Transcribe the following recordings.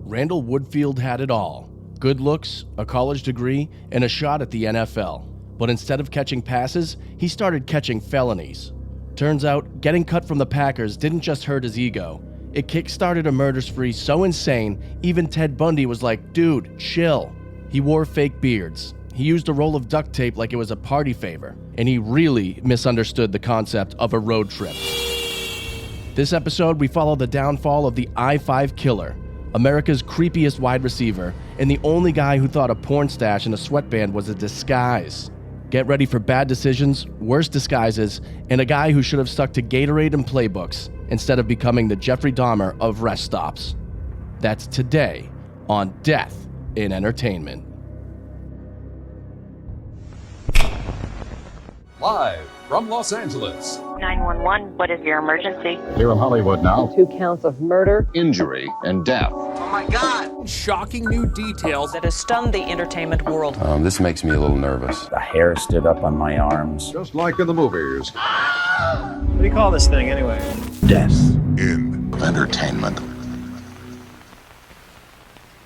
Randall Woodfield had it all. Good looks, a college degree, and a shot at the NFL. But instead of catching passes, he started catching felonies. Turns out, getting cut from the Packers didn't just hurt his ego. It kick-started a murder spree so insane, even Ted Bundy was like, dude, chill. He wore fake beards. He used a roll of duct tape like it was a party favor. And he really misunderstood the concept of a road trip. This episode, we follow the downfall of the I-5 killer, America's creepiest wide receiver, and the only guy who thought a porn stash and a sweatband was a disguise. Get ready for bad decisions, worse disguises, and a guy who should have stuck to Gatorade and playbooks instead of becoming the Jeffrey Dahmer of rest stops. That's today on Death in Entertainment. Live from Los Angeles. 911, what is your emergency? Here in Hollywood now. 2 counts of murder, Injury and death. Oh my God! Shocking new details. that has stunned the entertainment world. This makes me a little nervous. The hair stood up on my arms. Just like in the movies. What do you call this thing anyway? Death in Entertainment.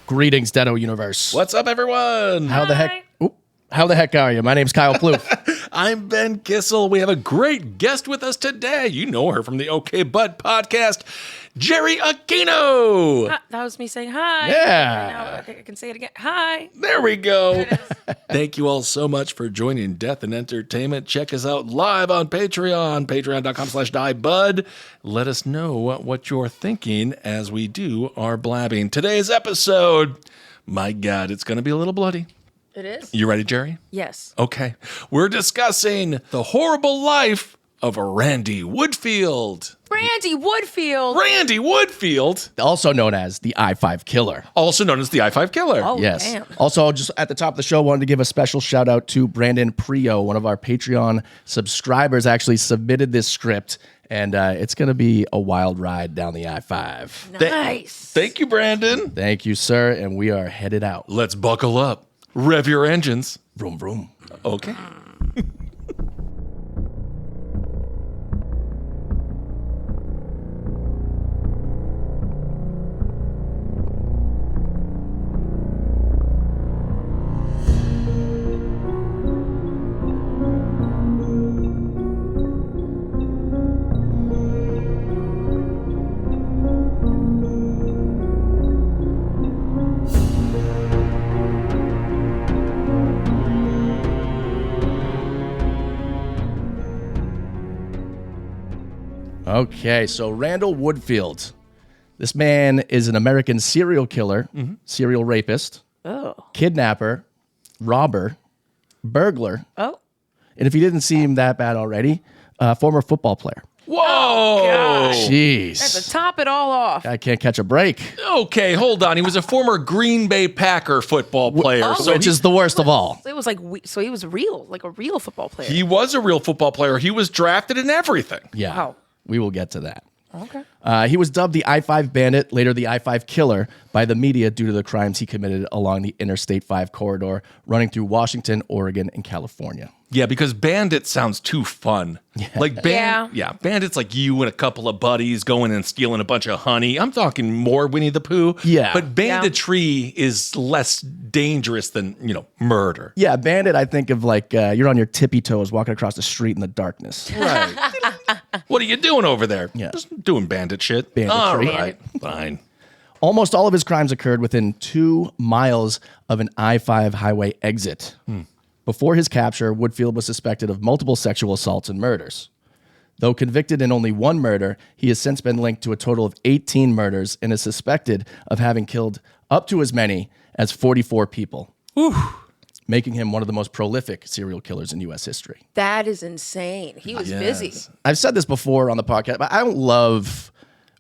Greetings, Deado Universe. What's up, everyone? How the heck are you? My name's Kyle Ploof. I'm Ben Kissel. We have a great guest with us today. You know her from the OK Bud podcast, Jerri Aquino. That was me saying hi. Yeah. Now I can say it again. Hi. There we go. Thank you all so much for joining Death and Entertainment. Check us out live on Patreon, patreon.com/diebud. Let us know what you're thinking as we do our blabbing. Today's episode, my God, it's going to be a little bloody. It is? You ready, Jerry? Yes. Okay. We're discussing the horrible life of Randy Woodfield. Randy Woodfield. Randy Woodfield. Also known as the I-5 killer. Also known as the I-5 killer. Oh, Yes. damn. Also, just at the top of the show, wanted to give a special shout out to Brandon Preo, one of our Patreon subscribers, actually submitted this script, and it's going to be a wild ride down the I-5. Nice. Thank you, Brandon. Thank you, sir, and we are headed out. Let's buckle up. Rev your engines. Vroom, vroom. Okay. Okay, so Randall Woodfield. This man is an American serial killer, serial rapist, kidnapper, robber, burglar, Oh. and if you didn't see him that bad already, former football player. Whoa. Jeez. To top it all off. I can't catch a break, Okay, hold on. He was a former Green Bay Packer football player. which is the worst of all. It was like, so he was real, like a real football player. He was a real football player. He was drafted in everything. Yeah, Wow. we will get to that. Okay. He was dubbed the I-5 Bandit, later the I-5 Killer, by the media due to the crimes he committed along the Interstate 5 corridor running through Washington, Oregon, and California. Yeah, because bandit sounds too fun. Like bandits like you and a couple of buddies going and stealing a bunch of honey. I'm talking more Winnie the Pooh. Yeah. But banditry is less dangerous than, murder. Yeah, bandit, I think of like you're on your tippy toes walking across the street in the darkness. Right. What are you doing over there? Yeah. Just doing bandit shit. Banditry. All right. Fine. Almost all of his crimes occurred within 2 miles of an I-5 highway exit. Before his capture, Woodfield was suspected of multiple sexual assaults and murders. Though convicted in only 1 murder, he has since been linked to a total of 18 murders and is suspected of having killed up to as many as 44 people, making him one of the most prolific serial killers in U.S. history. That is insane. He was busy. I've said this before on the podcast, but I don't love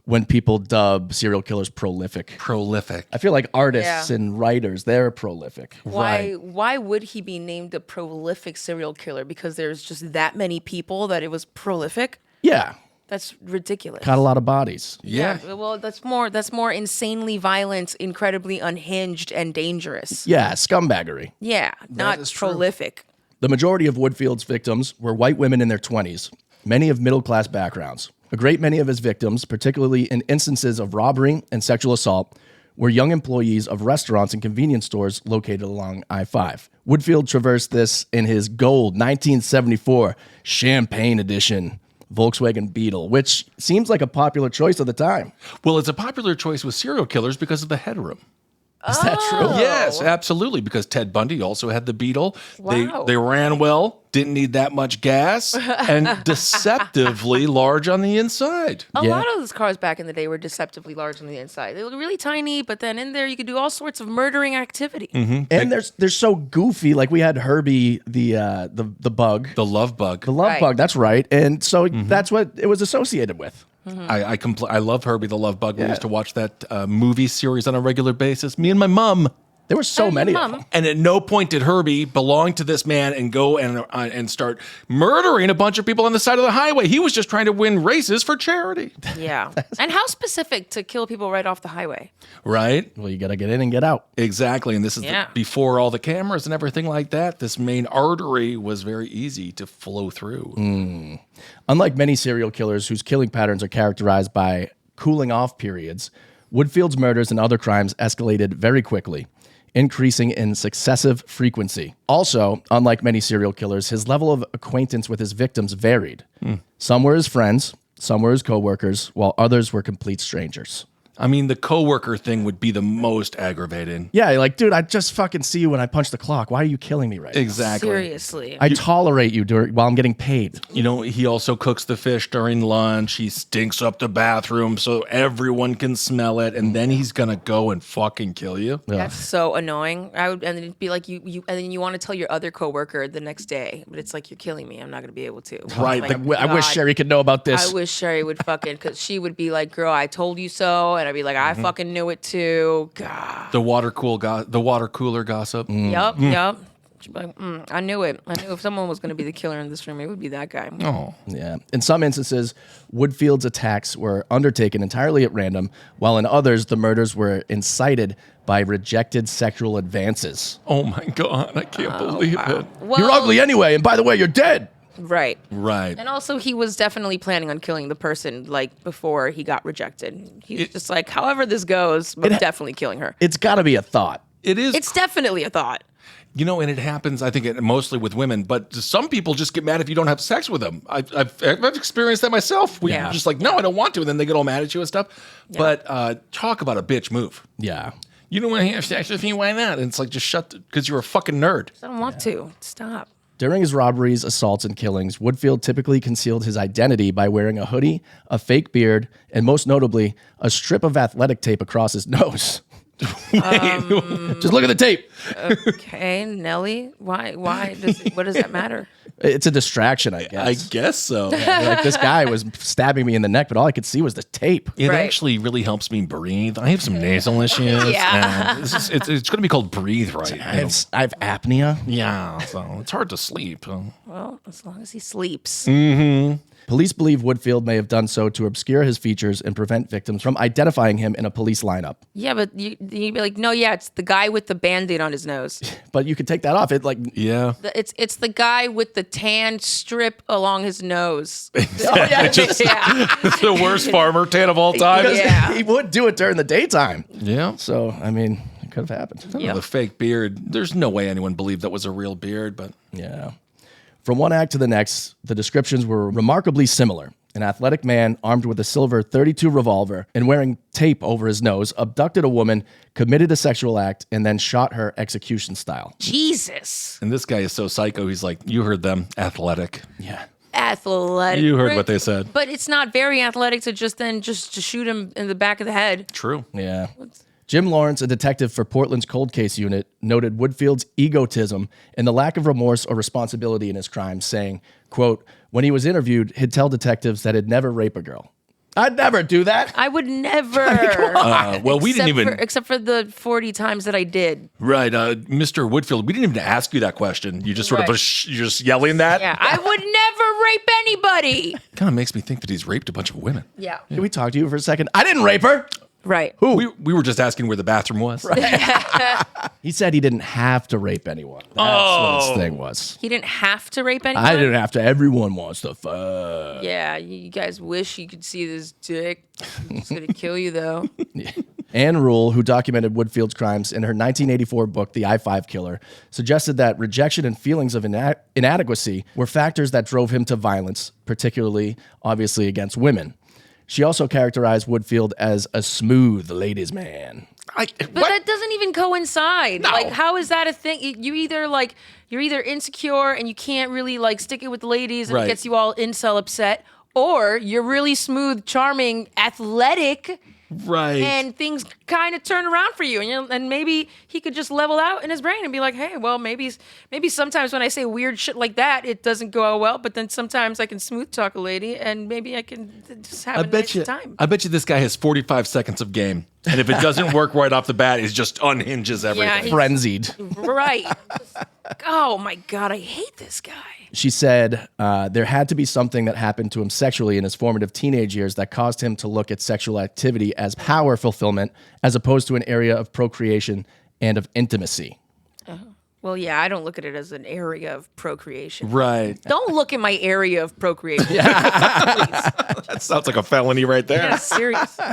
when people dub serial killers prolific. Prolific. I feel like artists and writers, they're prolific. Why would he be named a prolific serial killer? Because there's just that many people that it was prolific? Yeah. That's ridiculous. Caught a lot of bodies. Yeah. Well, that's more insanely violent, incredibly unhinged, and dangerous. Yeah, scumbaggery. Yeah, not prolific. The majority of Woodfield's victims were white women in their 20s, many of middle-class backgrounds. A great many of his victims, particularly in instances of robbery and sexual assault, were young employees of restaurants and convenience stores located along I-5. Woodfield traversed this in his gold 1974 Champagne Edition Volkswagen Beetle, which seems like a popular choice at the time. Well, it's a popular choice with serial killers because of the headroom. Is that true? Yes, absolutely. Because Ted Bundy also had the Beetle. Wow. They ran well, didn't need that much gas, and deceptively large on the inside. A lot of those cars back in the day were deceptively large on the inside. They look really tiny, but then in there you could do all sorts of murdering activity. And they're so goofy. Like we had Herbie, the bug. The love bug. The love Right. bug, that's right. And so that's what it was associated with. I love Herbie the Love Bug. We used to watch that movie series on a regular basis. Me and my mom. There were so many of Mom. them. And at no point did Herbie belong to this man and go and start murdering a bunch of people on the side of the highway. He was just trying to win races for charity. Yeah. And how specific to kill people right off the highway? Right? Well, you got to get in and get out. Exactly. And this is Yeah. before all the cameras and everything like that. This main artery was very easy to flow through. Unlike many serial killers whose killing patterns are characterized by cooling off periods, Woodfield's murders and other crimes escalated very quickly, increasing in successive frequency. Also, unlike many serial killers, his level of acquaintance with his victims varied. Some were his friends, some were his coworkers, while others were complete strangers. I mean, the coworker thing would be the most aggravating. Yeah, like, dude, I just fucking see you when I punch the clock. Why are you killing me right now? Exactly. Seriously. I tolerate you while I'm getting paid. You know, he also cooks the fish during lunch. He stinks up the bathroom so everyone can smell it, and then he's gonna go and fucking kill you. That's so annoying. And then it'd be like you and then you want to tell your other coworker the next day, but it's like, you're killing me. I'm not gonna be able to. Right. Like, I wish God, Jerii could know about this. I wish Jerii would fucking, because she would be like, girl, I told you so. And I'd be like, I fucking knew it too. God. The water cooler gossip. Yup. She'd be like, I knew it. I knew if someone was going to be the killer in this room, it would be that guy. Oh. Yeah. In some instances, Woodfield's attacks were undertaken entirely at random, while in others, the murders were incited by rejected sexual advances. Oh my God, I can't believe it. Well, You're ugly anyway, and by the way, you're dead. Right. Right. And also, he was definitely planning on killing the person, like, before he got rejected. He's just like, however this goes, I'm definitely killing her. It's got to be a thought. It is. It's definitely a thought. You know, and it happens, I think, mostly with women, but some people just get mad if you don't have sex with them. I've experienced that myself. We're just like, no, I don't want to, and then they get all mad at you and stuff. Yeah. But talk about a bitch move. Yeah. You don't want to have sex with me, why not? And it's like, just because you're a fucking nerd. I don't want to. Stop. During his robberies, assaults, and killings, Woodfield typically concealed his identity by wearing a hoodie, a fake beard, and most notably, a strip of athletic tape across his nose. Just look at the tape. Okay, Nelly, why? What does that matter? It's a distraction, I guess. I guess so. Like this guy was stabbing me in the neck, but all I could see was the tape. It Right. actually really helps me breathe. I have some nasal issues. Yeah. And it's going to be called Breathe Right. I have apnea. Yeah, so it's hard to sleep. Well, as long as he sleeps. Police believe Woodfield may have done so to obscure his features and prevent victims from identifying him in a police lineup. Yeah, but you'd be like, no, yeah, it's the guy with the Band-Aid on his nose. But you could take that off. Yeah. It's the guy with the tan strip along his nose. It's the worst farmer tan of all time. because Yeah. he would do it during the daytime. Yeah. So, I mean, it could have happened. Yeah. The fake beard. There's no way anyone believed that was a real beard, but Yeah. From one act to the next, the descriptions were remarkably similar. An athletic man armed with a silver .32 revolver and wearing tape over his nose abducted a woman, committed a sexual act, and then shot her execution style. Jesus. and this guy is so psycho. He's like, you heard them, athletic. Yeah. Athletic. You heard what they said. But it's not very athletic to just to shoot him in the back of the head. True. Yeah. Jim Lawrence, a detective for Portland's cold case unit, noted Woodfield's egotism and the lack of remorse or responsibility in his crimes, saying, quote, when he was interviewed, he'd tell detectives that he'd never rape a girl. I'd never do that. I would never. Well, we didn't even. Except for the 40 times that I did. Right, Mr. Woodfield, we didn't even ask you that question. You just sort Right. of, you're just yelling that. Yeah, I would never rape anybody. Kind of makes me think that he's raped a bunch of women. Yeah. Can we talk to you for a second? I didn't rape her. Right. Who? We were just asking where the bathroom was. He said he didn't have to rape anyone. That's what his thing was. He didn't have to rape anyone. I didn't have to. Everyone wants to fuck. Yeah, you guys wish you could see this dick. It's gonna kill you though. Anne Rule, who documented Woodfield's crimes in her 1984 book, The I-5 Killer, suggested that rejection and feelings of inadequacy were factors that drove him to violence, particularly, obviously, against women. She also characterized Woodfield as a smooth ladies' man. But that doesn't even coincide. No. Like, how is that a thing? You're either insecure and you can't really like stick it with the ladies and Right. it gets you all incel upset, or you're really smooth, charming, athletic, Right. and things kind of turn around for you. And maybe he could just level out in his brain and be like, hey, well, maybe sometimes when I say weird shit like that, it doesn't go out well, but then sometimes I can smooth talk a lady and maybe I can just have a nice time. I bet you this guy has 45 seconds of game. And if it doesn't work right off the bat, it just unhinges everything. he's- Frenzied. Right. Oh my God, I hate this guy. She said there had to be something that happened to him sexually in his formative teenage years that caused him to look at sexual activity as power fulfillment as opposed to an area of procreation and of intimacy. Well, yeah, I don't look at it as an area of procreation. Right. Don't look at my area of procreation. That sounds like a felony right there. Yeah, seriously.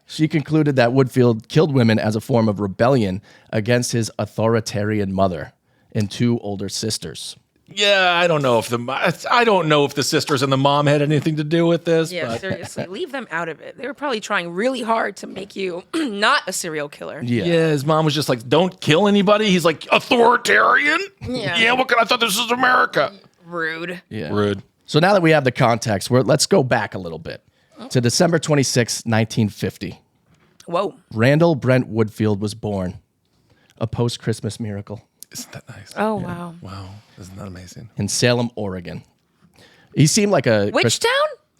She concluded that Woodfield killed women as a form of rebellion against his authoritarian mother and 2 older sisters. Yeah, I don't know if the sisters and the mom had anything to do with this. Yeah, but seriously. Leave them out of it. They were probably trying really hard to make you not a serial killer. Yeah. his mom was just like, "Don't kill anybody." He's like, "Authoritarian? Yeah. What kind? I thought this was America." Rude. Yeah. Rude. So now that we have the context, let's go back a little bit to December 26, 1950. Whoa. Randall Brent Woodfield was born, a post-Christmas miracle, Isn't that nice? Oh, wow. Wow, isn't that amazing? in Salem, Oregon. He seemed like a... Which town?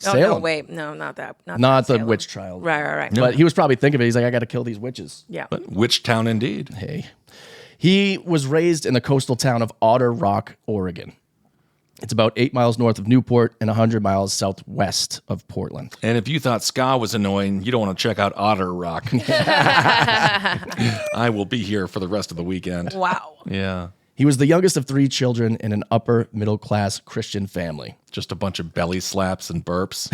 Oh, no, Salem. wait. No, not that. Not that the Salem. witch trial. Right. But he was probably thinking of it. He's like, I got to kill these witches. Yeah. But which town indeed? Hey. He was raised in the coastal town of Otter Rock, Oregon. It's about 8 miles north of Newport and 100 miles southwest of Portland. And if you thought ska was annoying, you don't want to check out Otter Rock. I will be here for the rest of the weekend. Wow. Yeah. He was the youngest of 3 children in an upper middle-class Christian family. Just a bunch of belly slaps and burps.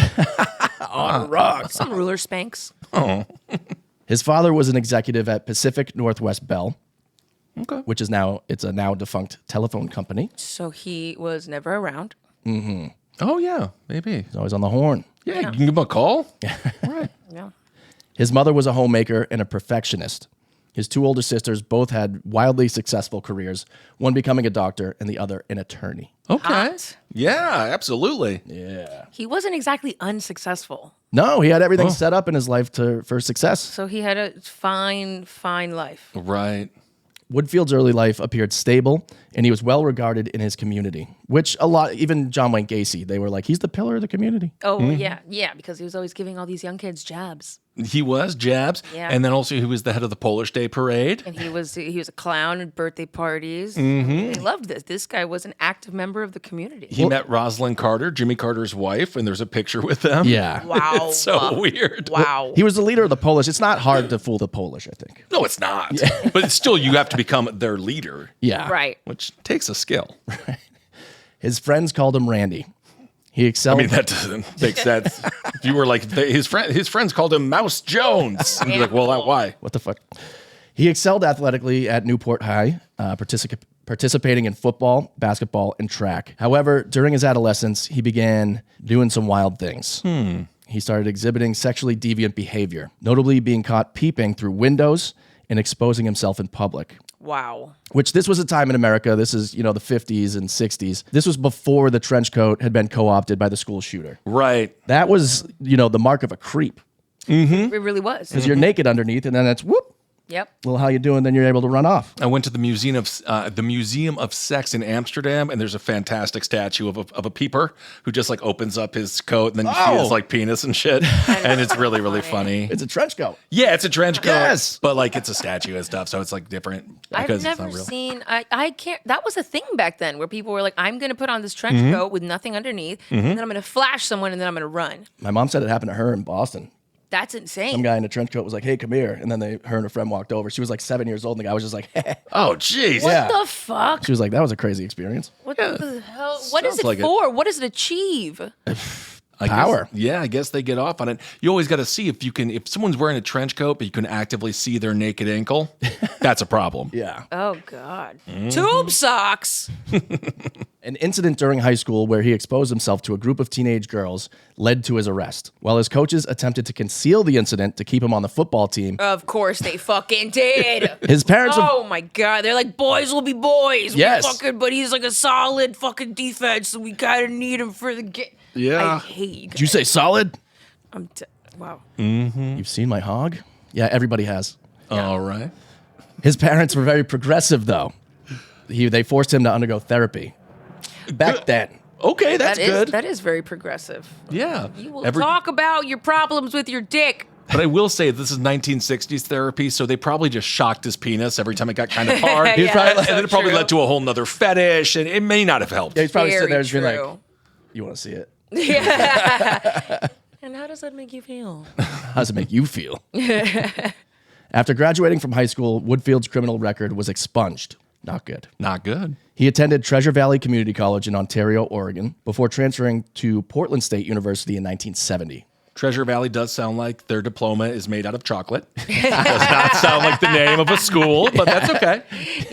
Otter Rock. Some ruler spanks. His father was an executive at Pacific Northwest Bell, Okay. which is now a now defunct telephone company. So he was never around. Oh, yeah, maybe. He's always on the horn. Yeah, you can give him a call. Yeah. His mother was a homemaker and a perfectionist. His 2 older sisters both had wildly successful careers, one becoming a doctor and the other an attorney. Okay. Hot. Yeah, absolutely. Yeah. He wasn't exactly unsuccessful. No, he had everything set up in his life for success. So he had a fine life. Right. Woodfield's early life appeared stable, and he was well regarded in his community, which even John Wayne Gacy, they were like, he's the pillar of the community. Oh, yeah, because he was always giving all these young kids jobs. He was jabs. Yeah. And then also he was the head of the Polish Day Parade. And he was a clown at birthday parties. They loved this. This guy was an active member of the community. He met Rosalind Carter, Jimmy Carter's wife, and there's a picture with them. Yeah. Wow. It's so weird. Wow. He was the leader of the Polish. It's not hard to fool the Polish, I think. No, it's not. But it's still, you have to become their leader, Yeah. Right. which takes a skill. His friends called him Randy. He excelled. I mean, that doesn't make sense. If you were like, his friends called him Mouse Jones. And you're like, well, why? What the fuck? He excelled athletically at Newport High, participating in football, basketball, and track. However, during his adolescence, he began doing some wild things. He started exhibiting sexually deviant behavior, notably being caught peeping through windows and exposing himself in public. Wow. Which this was a time in America, this is, the 50s and 60s. This was before the trench coat had been co-opted by the school shooter. Right. That was, the mark of a creep. It really was. Because you're naked underneath, and then it's whoop. Yep. Well, how you doing? Then you're able to run off. I went to the Museum of Sex in Amsterdam, and there's a fantastic statue of a peeper who just like opens up his coat, and then you see his like penis and shit, and it's really really funny. It's a trench coat. Yeah, it's a trench coat, Yes. but like it's a statue and stuff, so it's like different because I've it's never not real. seen. I can't. That was a thing back then where people were like, "I'm going to put on this trench coat with nothing underneath, and then I'm going to flash someone, and then I'm going to run." My mom said it happened to her in Boston. That's insane. Some guy in a trench coat was like, "Hey, come here," and then her and her friend walked over. She was like 7 years old, and the guy was just like, Oh, jeez. what yeah. the fuck? She was like, "That was a crazy experience." What the hell? What is Sounds it like it. for? What does it achieve? Power. I guess they get off on it. You always got to see if someone's wearing a trench coat, but you can actively see their naked ankle. That's a problem. Yeah. Oh, God. Tube socks. An incident during high school where he exposed himself to a group of teenage girls led to his arrest. While his coaches attempted to conceal the incident to keep him on the football team, Of course they fucking did. his parents Oh my God. They're like, boys will be boys. Yes. But he's like a solid fucking defense, so we kind of need him for the game. Yeah. I hate you guys. Did you say solid? Wow. You've seen my hog? Yeah, everybody has. All right. His parents were very progressive, though. They forced him to undergo therapy. Back then. Okay, that's good. That is very progressive. Yeah. You will talk about your problems with your dick. But I will say this is 1960s therapy, so they probably just shocked his penis every time it got kind of hard. Yeah, and that's then it probably true. led to a whole nother fetish, and it may not have helped. Yeah, he's probably sitting there Very just being like, true. you want to see it? Yeah. And how does that make you feel? How does it make you feel? After graduating from high school, Woodfield's criminal record was expunged. Not good. Not good. He attended Treasure Valley Community College in Ontario, Oregon, before transferring to Portland State University in 1970. Treasure Valley does sound like their diploma is made out of chocolate. Does not sound like the name of a school, but that's okay.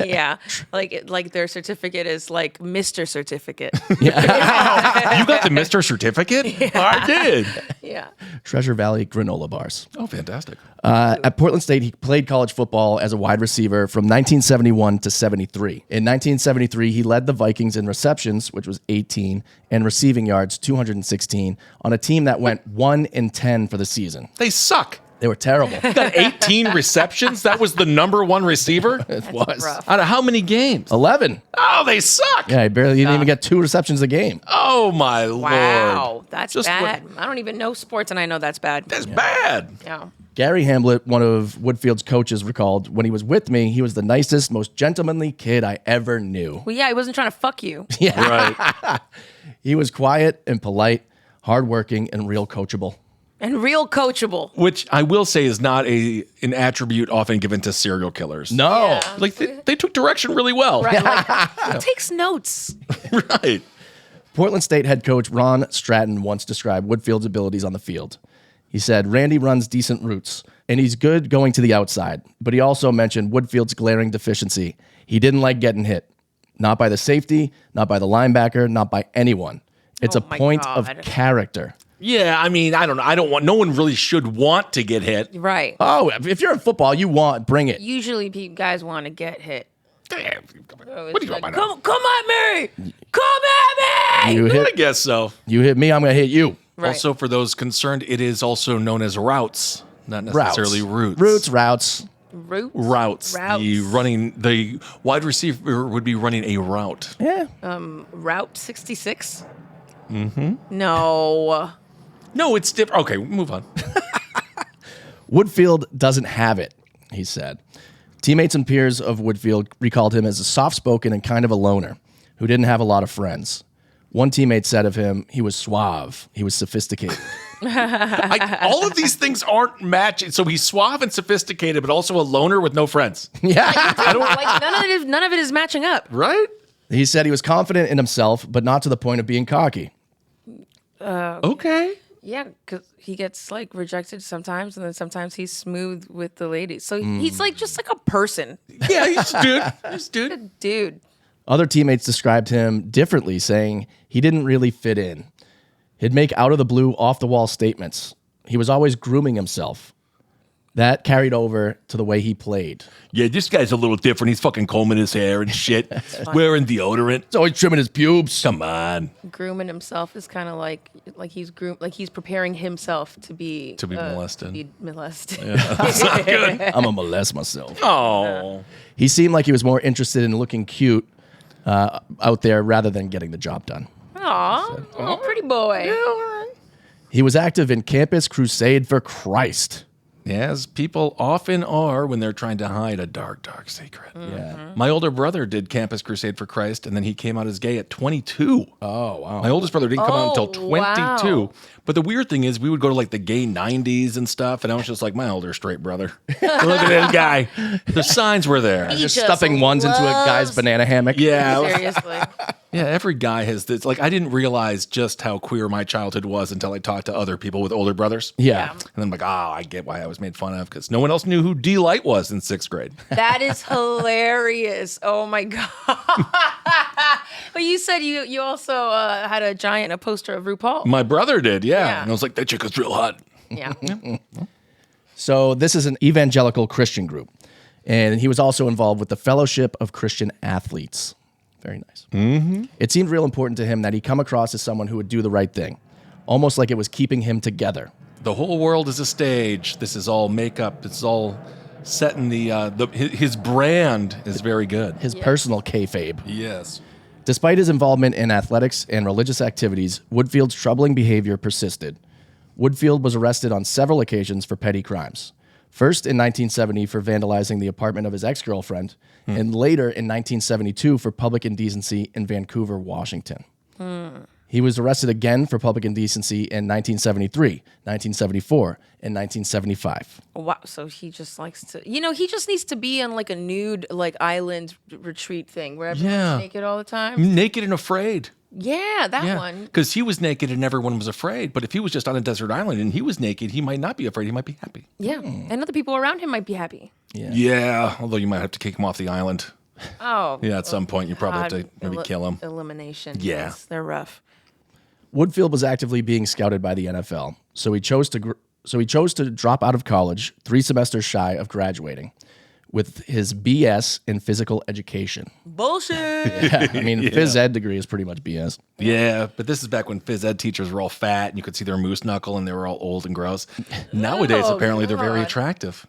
Yeah. Like their certificate is like Mr. Certificate. You got the Mr. Certificate? I did. Yeah. Treasure Valley granola bars. Oh, fantastic. At Portland State, he played college football as a wide receiver from 1971 to 73. In 1973, he led the Vikings in receptions, which was 18, and receiving yards, 216, on a team that went 1-10 for the season. They suck. They were terrible. Got 18 receptions? That was the number one receiver? It was. rough. Out of how many games? 11. Oh, they suck. Yeah, he didn't even get 2 receptions a game. Oh, my Lord. Wow. That's Just bad. I don't even know sports, and I know that's bad. That's bad. Yeah. Gary Hamblett, one of Woodfield's coaches, recalled, when he was with me, he was the nicest, most gentlemanly kid I ever knew. Well, yeah, he wasn't trying to fuck you. Right. He was quiet and polite, hardworking, and real coachable. And real coachable. Which I will say is not an attribute often given to serial killers. No. Yeah. Like they took direction really well. Right. Like, who takes notes? Right. Portland State head coach Ron Stratton once described Woodfield's abilities on the field. He said, Randy runs decent routes, and he's good going to the outside. But he also mentioned Woodfield's glaring deficiency. He didn't like getting hit. Not by the safety, not by the linebacker, not by anyone. It's Oh a my point God. of character. Yeah, I mean, I don't know. I don't want. No one really should want to get hit. Right. Oh, if you're in football, bring it. Usually guys want to get hit. What do you want? Come at me! Come at me! You I hit, guess so. you hit me, I'm going to hit you. Right. Also, for those concerned, it is also known as routes, not necessarily routes. Routes. Roots? Routes. Routes. The wide receiver would be running a route. Yeah. Route 66? Mm-hmm. No. No, it's different. Okay, move on. Woodfield doesn't have it, he said. Teammates and peers of Woodfield recalled him as a soft-spoken and kind of a loner who didn't have a lot of friends. One teammate said of him, he was suave. He was sophisticated. All of these things aren't matching. So he's suave and sophisticated, but also a loner with no friends. Yeah. Like none of it is matching up. Right? He said he was confident in himself, but not to the point of being cocky. Okay. Yeah, because he gets like rejected sometimes, and then sometimes he's smooth with the ladies. So he's like just like a person, Yeah, he's a dude. He's a dude. dude. Other teammates described him differently, saying he didn't really fit in. He'd make out-of-the-blue, off-the-wall statements. He was always grooming himself. That carried over to the way he played. Yeah, this guy's a little different. He's fucking combing his hair and shit. Wearing deodorant. He's always trimming his pubes. Come on. Grooming himself is kind of like he's preparing himself to be molested. To be molested. That's not good. I'm going to molest myself. Oh. He seemed like he was more interested in looking cute out there rather than getting the job done. Aw, oh, pretty boy. He was active in Campus Crusade for Christ. As people often are when they're trying to hide a dark, dark secret. Yeah. My older brother did Campus Crusade for Christ, and then he came out as gay at 22. Oh, wow. My oldest brother didn't come out until 22. wow. But the weird thing is, we would go to like the gay 90s and stuff, and I was just like, my older straight brother. Look at this guy. The signs were there. He Just stuffing ones into a guy's banana hammock. Yeah. Seriously. Yeah, every guy has this. Like, I didn't realize just how queer my childhood was until I talked to other people with older brothers. Yeah. And then I'm like, I get why I was made fun of, because no one else knew who D-Light was in 6th grade. That is hilarious. Oh my God. But you said you also had a poster of RuPaul. My brother did, yeah. Yeah. And I was like, that chick is real hot. Yeah. So this is an evangelical Christian group, and he was also involved with the Fellowship of Christian Athletes. Very nice. Mm-hmm. It seemed real important to him that he come across as someone who would do the right thing, almost like it was keeping him together. The whole world is a stage. This is all makeup. It's all set in his brand is very good. His personal kayfabe. Yes. Despite his involvement in athletics and religious activities, Woodfield's troubling behavior persisted. Woodfield was arrested on several occasions for petty crimes. First in 1970 for vandalizing the apartment of his ex-girlfriend, and later in 1972 for public indecency in Vancouver, Washington. He was arrested again for public indecency in 1973, 1974, and 1975. Wow. So he just likes to, he just needs to be on like a nude, like island retreat thing where everyone's naked all the time. Naked and afraid. Yeah, that one. Because he was naked and everyone was afraid. But if he was just on a desert island and he was naked, he might not be afraid. He might be happy. Yeah. And other people around him might be happy. Yeah. Although you might have to kick him off the island. Oh. Yeah, at some point you probably have to maybe kill him. Elimination. Yeah. Yes, they're rough. Woodfield was actively being scouted by the NFL, so he chose to drop out of college 3 semesters shy of graduating, with his BS in physical education. Bullshit. Yeah, I mean, phys ed degree is pretty much BS. Yeah, but this is back when phys ed teachers were all fat and you could see their moose knuckle and they were all old and gross. Nowadays, apparently, they're very attractive.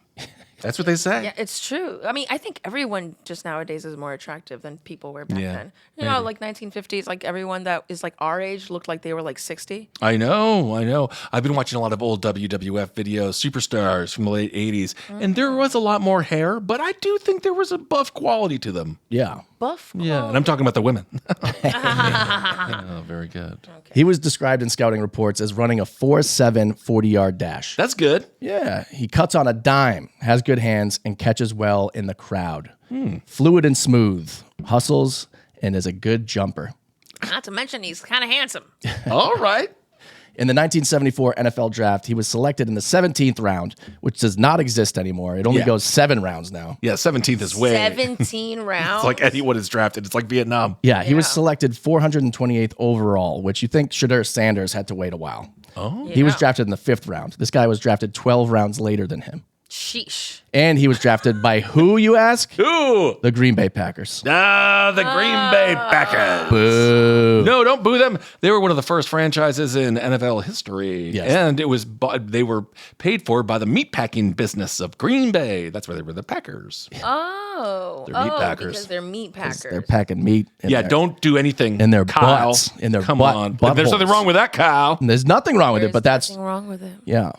That's what they say. Yeah, it's true. I mean, I think everyone just nowadays is more attractive than people were back then. Like 1950s, like everyone that is like our age looked like they were like 60. I know. I've been watching a lot of old WWF videos, superstars from the late 80s, and there was a lot more hair, but I do think there was a buff quality to them. Yeah. Buff? Yeah, and I'm talking about the women. Oh, very good. Okay. He was described in scouting reports as running a 4.7 40-yard dash. That's good. Yeah, he cuts on a dime, has good hands, and catches well in the crowd. Fluid and smooth, hustles, and is a good jumper. Not to mention he's kind of handsome. All right. In the 1974 NFL draft, he was selected in the 17th round, which does not exist anymore. It only goes 7 rounds now. Yeah, 17th is way. 17 rounds. It's like anyone is drafted. It's like Vietnam. Yeah, he was selected 428th overall, which you think Shadur Sanders had to wait a while. Oh. He was drafted in the 5th round. This guy was drafted 12 rounds later than him. Sheesh. And he was drafted by who, you ask? Who? The Green Bay Packers. The Green Bay Packers. Boo. No, don't boo them. They were one of the first franchises in NFL history. Yes. And they were paid for by the meatpacking business of Green Bay. That's why they were the Packers. Oh. They're meat packers. Because they're meat packers. They're packing meat. Don't do anything in their Kyle. butts. In their Come butt, on. buttholes. There's nothing wrong with that, Kyle. There's nothing wrong with it, but that's... nothing wrong with it. Yeah.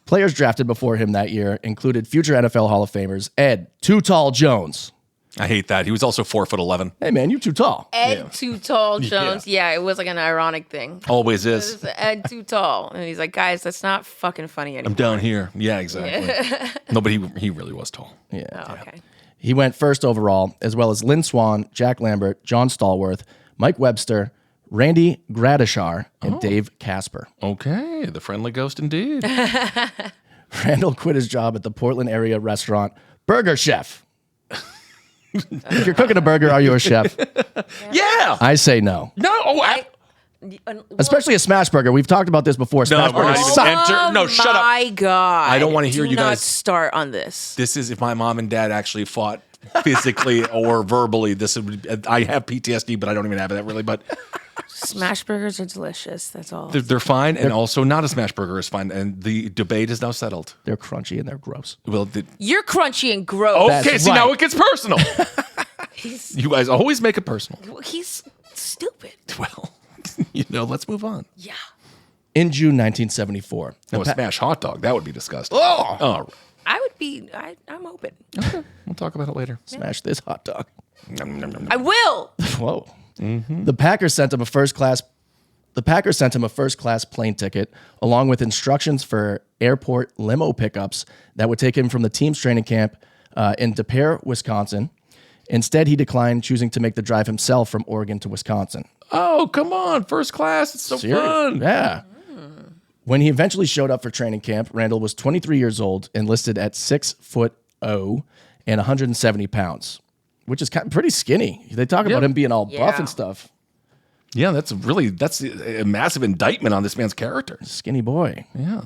Players drafted before him that year included future NFL Hall of Famers Ed Too Tall Jones. I hate that. He was also 4'11". Hey, man, you too tall. Ed Too Tall Jones. Yeah, it was like an ironic thing. Always It is. was Ed Too Tall. And he's like, guys, that's not fucking funny anymore. I'm down here. Yeah, exactly. No, but he really was tall. Yeah. Oh, okay. He went first overall, as well as Lynn Swann, Jack Lambert, John Stallworth, Mike Webster, Randy Gradishar, and Dave Casper. Okay, the friendly ghost indeed. Randall quit his job at the Portland area restaurant Burger Chef. If you're cooking a burger, are you a chef? Yeah. I say no. No. Especially a smash burger. We've talked about this before. Smash we're not burgers even suck. enter. No, shut up. My God. I don't want to hear Do you not guys start on this. This is if my mom and dad actually fought physically or verbally. This would. I have PTSD, but I don't even have that really. But Smash burgers are delicious. That's all. they're fine, and also not a smash burger is fine. And the debate is now settled. They're crunchy and they're gross. Well, You're crunchy and gross. okay. That's See, now right. it gets personal. You guys always make it personal. He's stupid. Well, let's move on. Yeah. In June 1974. No, a smash hot dog. That would be disgusting. Oh, I would be, I'm open. okay. We'll talk about it later. Smash this hot dog. I will. Whoa. Mm-hmm. The Packers sent him a first class plane ticket along with instructions for airport limo pickups that would take him from the team's training camp in De Pere, Wisconsin, Instead, he declined, choosing to make the drive himself from Oregon to Wisconsin. Oh, come on. First class. It's so fun. Yeah. When he eventually showed up for training camp, Randall was 23 years old and listed at 6'0" and 170 pounds, which is pretty skinny. They talk about him being all buff and stuff. Yeah, that's a massive indictment on this man's character. Skinny boy. Yeah.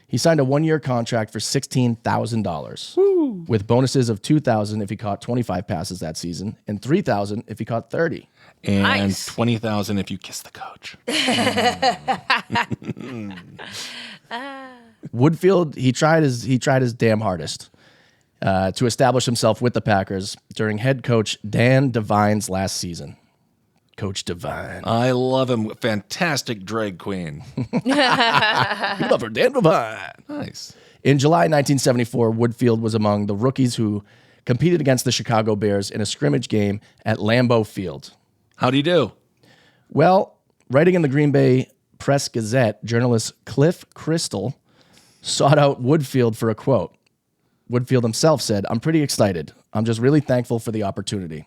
He signed a 1-year contract for $16,000 with bonuses of $2,000 if he caught 25 passes that season and $3,000 if he caught 30. And Nice. $20,000 if you kiss the coach. Woodfield, he tried his damn hardest to establish himself with the Packers during head coach Dan Devine's last season. Coach Devine. I love him. Fantastic drag queen. You love her, Dan Devine. Nice. In July 1974, Woodfield was among the rookies who competed against the Chicago Bears in a scrimmage game at Lambeau Field. How'd he do? Well, writing in the Green Bay Press-Gazette, journalist Cliff Crystal sought out Woodfield for a quote. Woodfield himself said, "I'm pretty excited. I'm just really thankful for the opportunity."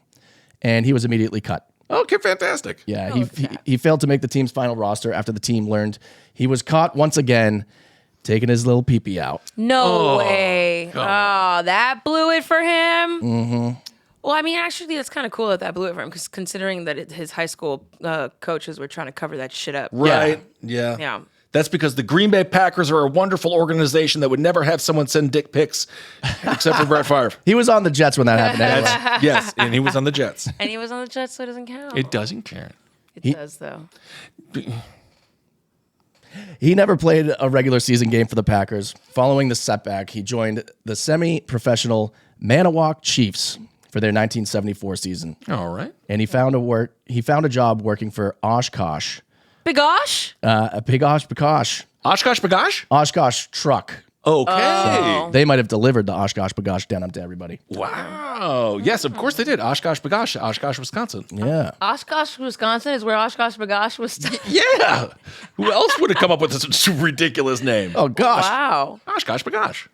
And he was immediately cut. Okay, fantastic. Yeah, he failed to make the team's final roster after the team learned he was caught once again taking his little pee-pee out. No way. God. Oh, that blew it for him? Mm-hmm. Well, I mean, actually, that's kind of cool that blew it for him, because considering that his high school coaches were trying to cover that shit up. Right. Yeah. Yeah. That's because the Green Bay Packers are a wonderful organization that would never have someone send dick pics except for Brett Favre. He was on the Jets when that happened anyway. Yes, and he was on the Jets. And he was on the Jets, so it doesn't count. It doesn't count. It does, though. He never played a regular season game for the Packers. Following the setback, he joined the semi-professional Manawak Chiefs for their 1974 season. All right. And he found a job working for Oshkosh. Big Osh? A Big Oshkosh. Oshkosh Bagosh? Oshkosh truck. Okay. They might have delivered the Oshkosh Bagosh denim to everybody. Wow. Yes, of course they did. Oshkosh Bagosh, Oshkosh, Wisconsin. Yeah. Oshkosh, Wisconsin is where Oshkosh Bagosh was. Yeah. Who else would have come up with this ridiculous name? Oh, gosh. Wow. Oshkosh Bagosh.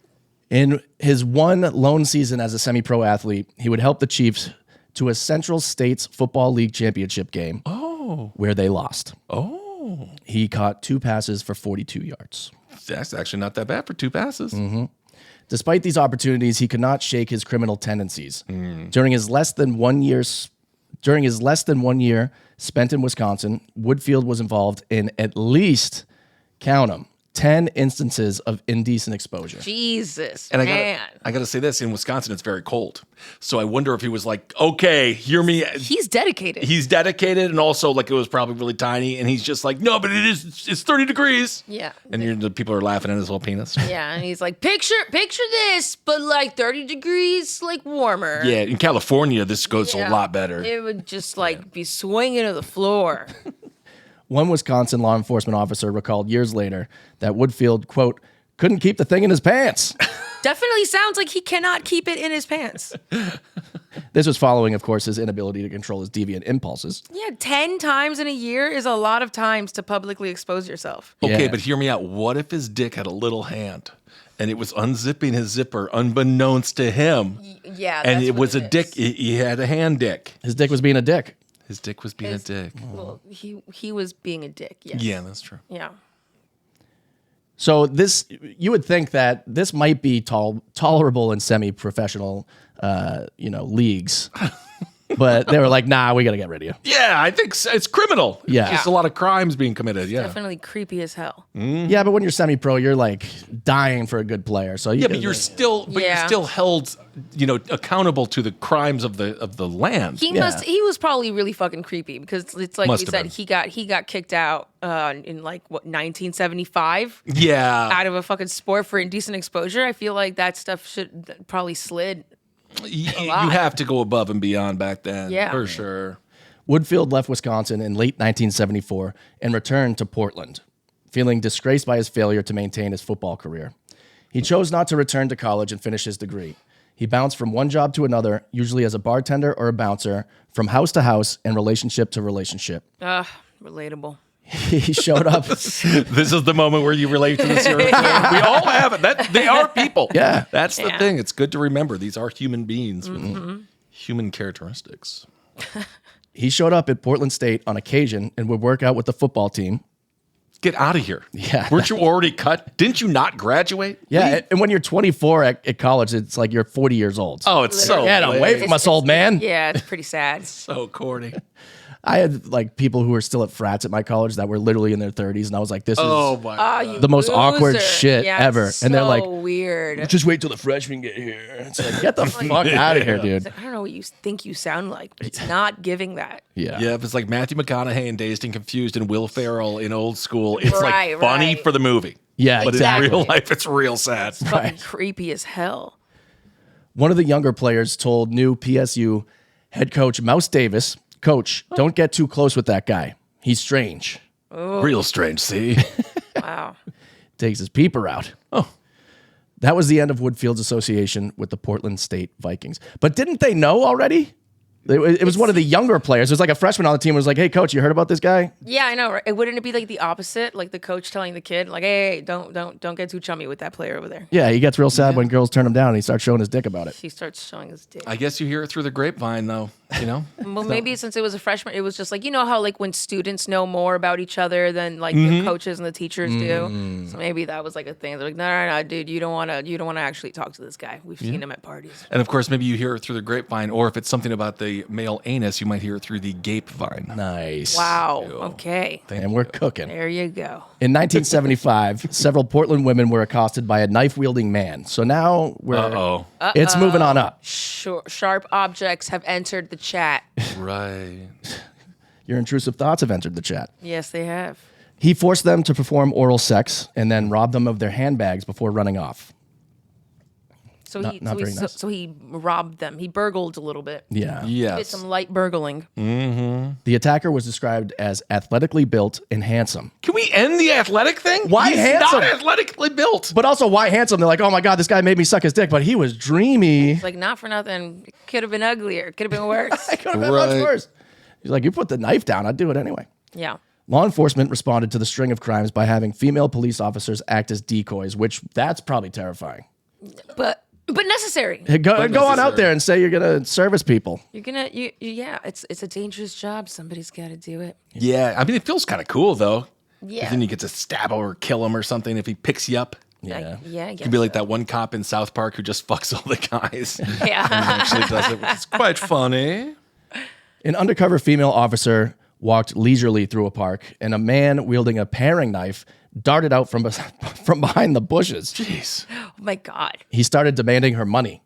In his one lone season as a semi-pro athlete, he would help the Chiefs to a Central States Football League championship game where they lost. Oh. He caught 2 passes for 42 yards. That's actually not that bad for 2 passes. Mm-hmm. Despite these opportunities, he could not shake his criminal tendencies. During his less than 1 year spent in Wisconsin, Woodfield was involved in at least, count them, 10 instances of indecent exposure. Jesus, And man. I got to say this, in Wisconsin, it's very cold. So I wonder if he was like, okay, hear me. He's dedicated. He's dedicated, and also like it was probably really tiny, and he's just like, no, but it's 30 degrees. Yeah. And the people are laughing at his little penis. Yeah, and he's like, picture this, but like 30 degrees, like warmer. Yeah, in California, this goes a lot better. It would just like be swinging to the floor. One Wisconsin law enforcement officer recalled years later that Woodfield, quote, couldn't keep the thing in his pants. Definitely sounds like he cannot keep it in his pants. This was following, of course, his inability to control his deviant impulses. Yeah, 10 times in a year is a lot of times to publicly expose yourself. Okay, Yeah. but hear me out. What if his dick had a little hand, and it was unzipping his zipper unbeknownst to him, Yeah, and that's it was what a dick? He had a hand dick. His dick was being a dick. His dick was being a dick. Well, he was being a dick. Yes. Yeah, that's true. Yeah. So this, you would think that this might be tolerable in semi-professional, leagues, but they were like, "Nah, we got to get rid of you." Yeah, I think it's criminal. Yeah. It's just a lot of crimes being committed. Yeah. Definitely creepy as hell. Yeah, but when you're semi-pro, you're like dying for a good player. So Yeah, but you're still held, accountable to the crimes of the land. He was probably really fucking creepy, because it's like Must you have said, been. he got kicked out in like 1975 Yeah. out of a fucking sport for indecent exposure. I feel like that stuff should probably slid. You lot. have to go above and beyond back then. Yeah. For sure. Woodfield left Wisconsin in late 1974 and returned to Portland, feeling disgraced by his failure to maintain his football career. He chose not to return to college and finish his degree. He bounced from one job to another, usually as a bartender or a bouncer, from house to house and relationship to relationship. Relatable. He showed up. This is the moment where you relate to this. We all have it. They are people. Yeah. That's the Yeah. thing. It's good to remember. These are human beings. Mm-hmm. Human characteristics. He showed up at Portland State on occasion and would work out with the football team. Get out of here. Yeah. Weren't you already cut? Didn't you not graduate? Yeah, and when you're 24 at college, it's like you're 40 years old. Oh, it's so Get away from us, old man. Yeah, it's pretty sad. so corny. I had like people who were still at frats at my college that were literally in their 30s, and I was like, "This is You the most awkward loser. shit Yeah, ever." it's And they're like, so weird. "Just wait till the freshmen get here." It's like, get the fuck out of here, dude. I don't know what you think you sound like, but it's not giving that. Yeah. Yeah, if it's like Matthew McConaughey in Dazed and Confused and Will Ferrell in Old School, it's Right, like funny right. for the movie. Yeah, But exactly. in real life, it's real sad. Fucking creepy as hell. One of the younger players told new PSU head coach Mouse Davis, "Coach, don't get too close with that guy. He's strange." Real strange, see? Wow. Takes his peeper out. Oh. That was the end of Woodfield's association with the Portland State Vikings. But didn't they know already? It was one of the younger players. It was like a freshman on the team was like, "Hey, coach, you heard about this guy?" Yeah, I know. Right? Wouldn't it be like the opposite? Like the coach telling the kid, like, "Hey, don't get too chummy with that player over there." Yeah, he gets real sad when girls turn him down and he starts showing his dick about it. He starts showing his dick. I guess you hear it through the grapevine, though, you know? Well, maybe since it was a freshman, it was just like, you know how like when students know more about each other than like the coaches and the teachers do. So maybe that was like a thing. They're like, no, dude, you don't want to actually talk to this guy. We've seen him at parties. And of course, maybe you hear it through the grapevine, or if it's something about the male anus, you might hear it through the gapevine. Nice. Wow. Okay. And we're cooking. There you go. In 1975, several Portland women were accosted by a knife-wielding man. So now it's moving on up. Sharp objects have entered the chat. Right. Your intrusive thoughts have entered the chat. Yes, they have. He forced them to perform oral sex and then robbed them of their handbags before running off. So Not very nice. so he robbed them. He burgled a little bit. Yeah. Did Yes. some light burgling. The attacker was described as athletically built and handsome. Can we end the athletic thing? Why He's handsome? not athletically built. But also, why handsome? They're like, "Oh my God, this guy made me suck his dick," but he was dreamy. It's like, not for nothing. It could have been uglier. It could have been worse. It could have been much Right. worse. He's like, "You put the knife down, I'd do it anyway." Yeah. Law enforcement responded to the string of crimes by having female police officers act as decoys, which that's probably terrifying. But necessary. Hey, go on out there and say you're gonna service people. You're gonna yeah, it's a dangerous job. Somebody's gotta do it. Yeah, I mean, it feels kind of cool, though. 'Cause Yeah. then you get to stab him or kill him or something if he picks you up. Yeah. Yeah, I You guess can be like that one cop in South Park who just fucks all the guys. Yeah. Actually does it, which is quite funny. An undercover female officer walked leisurely through a park, and a man wielding a paring knife darted out from behind the bushes. Jeez. Oh my God. He started demanding her money.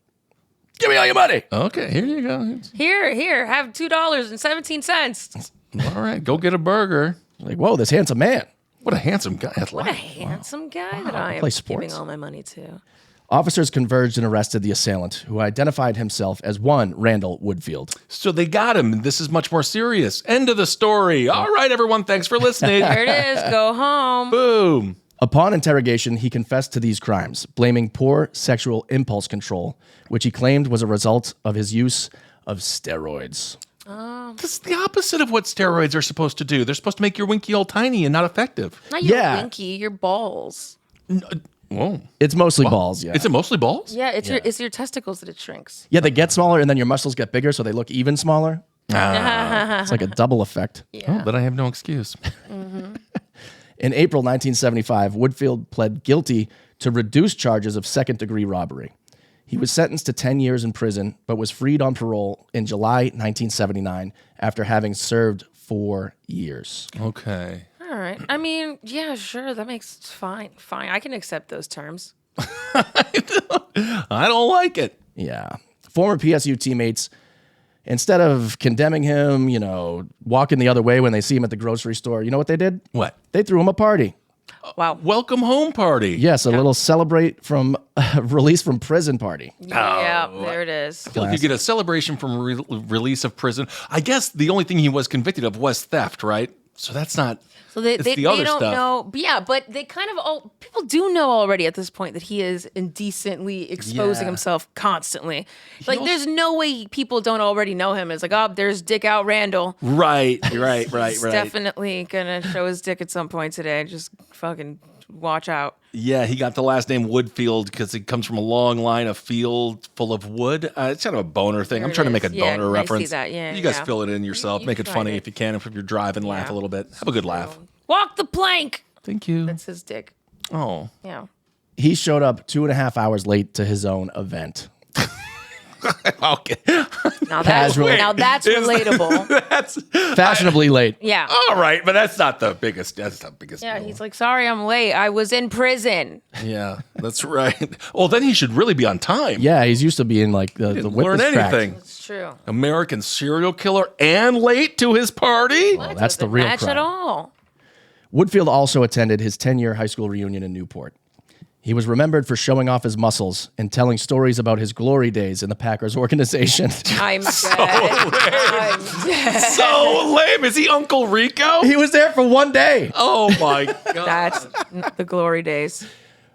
"Give me all your money." Okay, here you go. Here, have $2.17. All right, go get a burger. Like, whoa, this handsome man. What a handsome guy. What a handsome guy that I am Play sports. giving all my money to. Officers converged and arrested the assailant, who identified himself as one Randall Woodfield. So they got him. This is much more serious. End of the story. All right, everyone. Thanks for listening. There it is. Go home. Boom. Upon interrogation, he confessed to these crimes, blaming poor sexual impulse control, which he claimed was a result of his use of steroids. This is the opposite of what steroids are supposed to do. They're supposed to make your winky all tiny and not effective. Not your Yeah. winky, your balls. Whoa. It's mostly balls, yeah. Is it mostly balls? Yeah, it's your testicles that it shrinks. Yeah, they get smaller and then your muscles get bigger, so they look even smaller. It's like a double effect. Oh, then I have no excuse. In April 1975, Woodfield pled guilty to reduced charges of second-degree robbery. He was sentenced to 10 years in prison, but was freed on parole in July 1979 after having served 4 years. Okay. All right. I mean, yeah, sure. That makes fine. I can accept those terms. I don't like it. Yeah. Former PSU teammates, instead of condemning him, walking the other way when they see him at the grocery store, you know what they did? What? They threw him a party. Wow. Welcome home party. Yes, a little celebrate from release from prison party. Yeah, there it is. I feel like you get a celebration from release of prison. I guess the only thing he was convicted of was theft, right? So that's not. So they it's don't the other stuff. know. But yeah, but they kind of all people do know already at this point that he is indecently exposing Yeah. himself constantly. Like, also- there's no way people don't already know him. It's like, oh, there's Dick Out Randall. Right. He's definitely gonna show his dick at some point today. Just fucking watch out. Yeah, he got the last name Woodfield because it comes from a long line of field full of wood. It's kind of a boner thing. There I'm trying to it make a is. Yeah, boner I reference. see that. Yeah, you guys yeah. fill it in yourself. You Make it tried funny it. if you can. If you're driving, laugh a little bit. Have a good laugh. Walk the plank. Thank you. That's his dick. Oh. Yeah. He showed up 2.5 hours late to his own event. Okay. Now that's Casual. relatable. That's Fashionably late. Yeah. all right, but that's not the biggest. That's the biggest. Yeah, deal. he's like, sorry, I'm late. I was in prison. Yeah, that's right. Well, then he should really be on time. Yeah, he's used to being like the Didn't whip learn is cracked. anything. It's true. American serial killer and late to his party. Well, that's the Doesn't real match crime. at all. Woodfield also attended his 10-year high school reunion in Newport. He was remembered for showing off his muscles and telling stories about his glory days in the Packers organization. I'm dead. I'm dead. So lame. Is he Uncle Rico? He was there for one day. Oh my god. That's the glory days.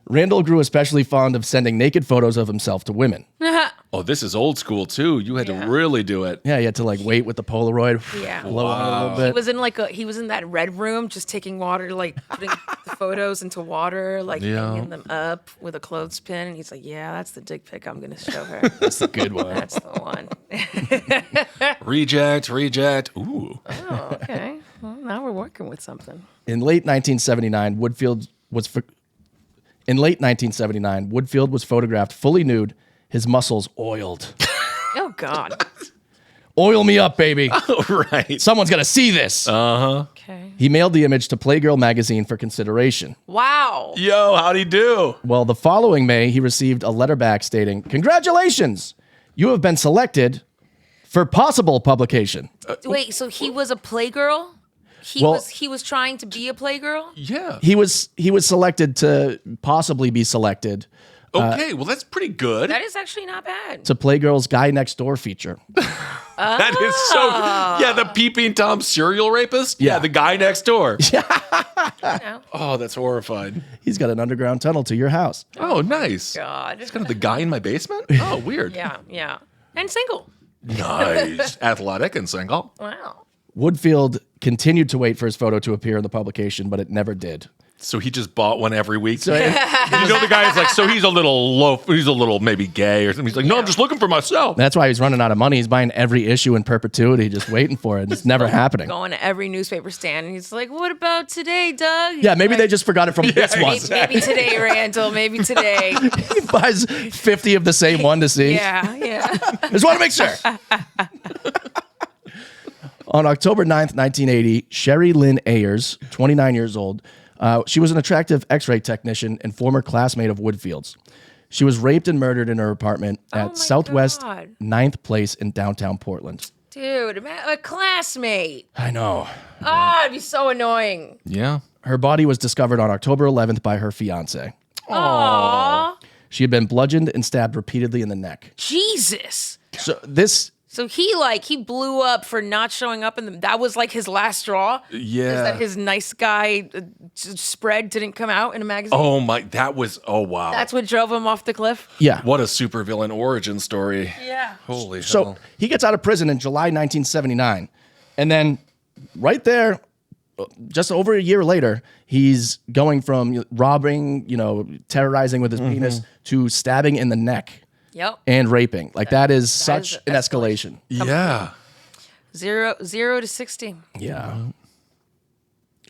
Randall grew especially fond of sending naked photos of himself to women. Oh, this is old school too. You had to really do it. Yeah, he had to like wait with the Polaroid, Yeah. blow on it a little He bit. was in he was in that red room just taking water, like putting the photos into water, like hanging them up with a clothespin. And he's like, yeah, that's the dick pic I'm going to show her. That's the good one. That's the one. Reject. Ooh. Oh, okay. Well, now we're working with something. In late 1979, Woodfield was photographed fully nude, his muscles oiled. Oh, God. Oil me up, baby. Oh, right. Someone's got to see this. Okay. He mailed the image to Playgirl magazine for consideration. Wow. Yo, how'd he do? Well, the following May, he received a letter back stating, "Congratulations, you have been selected for possible publication." Wait, so he was a playgirl? Well- He was trying to be a playgirl? Yeah. He was selected to possibly be selected Okay, well that's pretty good. That is actually not bad. to Playgirl's Guy Next Door feature. That is so. Yeah, the peeping Tom serial rapist. Yeah. The guy next door. You know? Oh, that's horrifying. He's got an underground tunnel to your house. Oh, nice. God. It's kind of the guy in my basement. Oh, weird. Yeah. And single. Nice. Athletic and single. Wow. Woodfield continued to wait for his photo to appear in the publication, but it never did. So he just bought one every week. You know, the guy is like, so he's a little low. He's a little maybe gay or something. He's like, no, I'm just looking for myself. That's why he's running out of money. He's buying every issue in perpetuity, just waiting for it. It's never happening. Going to every newspaper stand, and he's like, what about today, Doug? Yeah, maybe He's they like, just forgot it from this one. Maybe today, Randall. Maybe today. He buys 50 of the same one to see. Yeah. Just want to make sure. On October 9th, 1980, Sherry Lynn Ayers, 29 years old, she was an attractive x-ray technician and former classmate of Woodfield's. She was raped and murdered in her apartment at my Southwest God. 9th Place in downtown Portland. Dude, a classmate. I know. Oh, it'd be so annoying. Yeah. Her body was discovered on October 11th by her fiance. Aww. She had been bludgeoned and stabbed repeatedly in the neck. Jesus. So So he blew up for not showing up, and that was like his last straw. Yeah. Is that his nice guy spread didn't come out in a magazine? Oh my, that was, oh wow. That's what drove him off the cliff. yeah. What a supervillain origin story. Yeah. Holy So hell. he gets out of prison in July 1979. And then right there, just over a year later, he's going from robbing, terrorizing with his penis to stabbing in the neck Yep. and raping. Like that is such is an escalation. Yeah. 0 to 60. Yeah.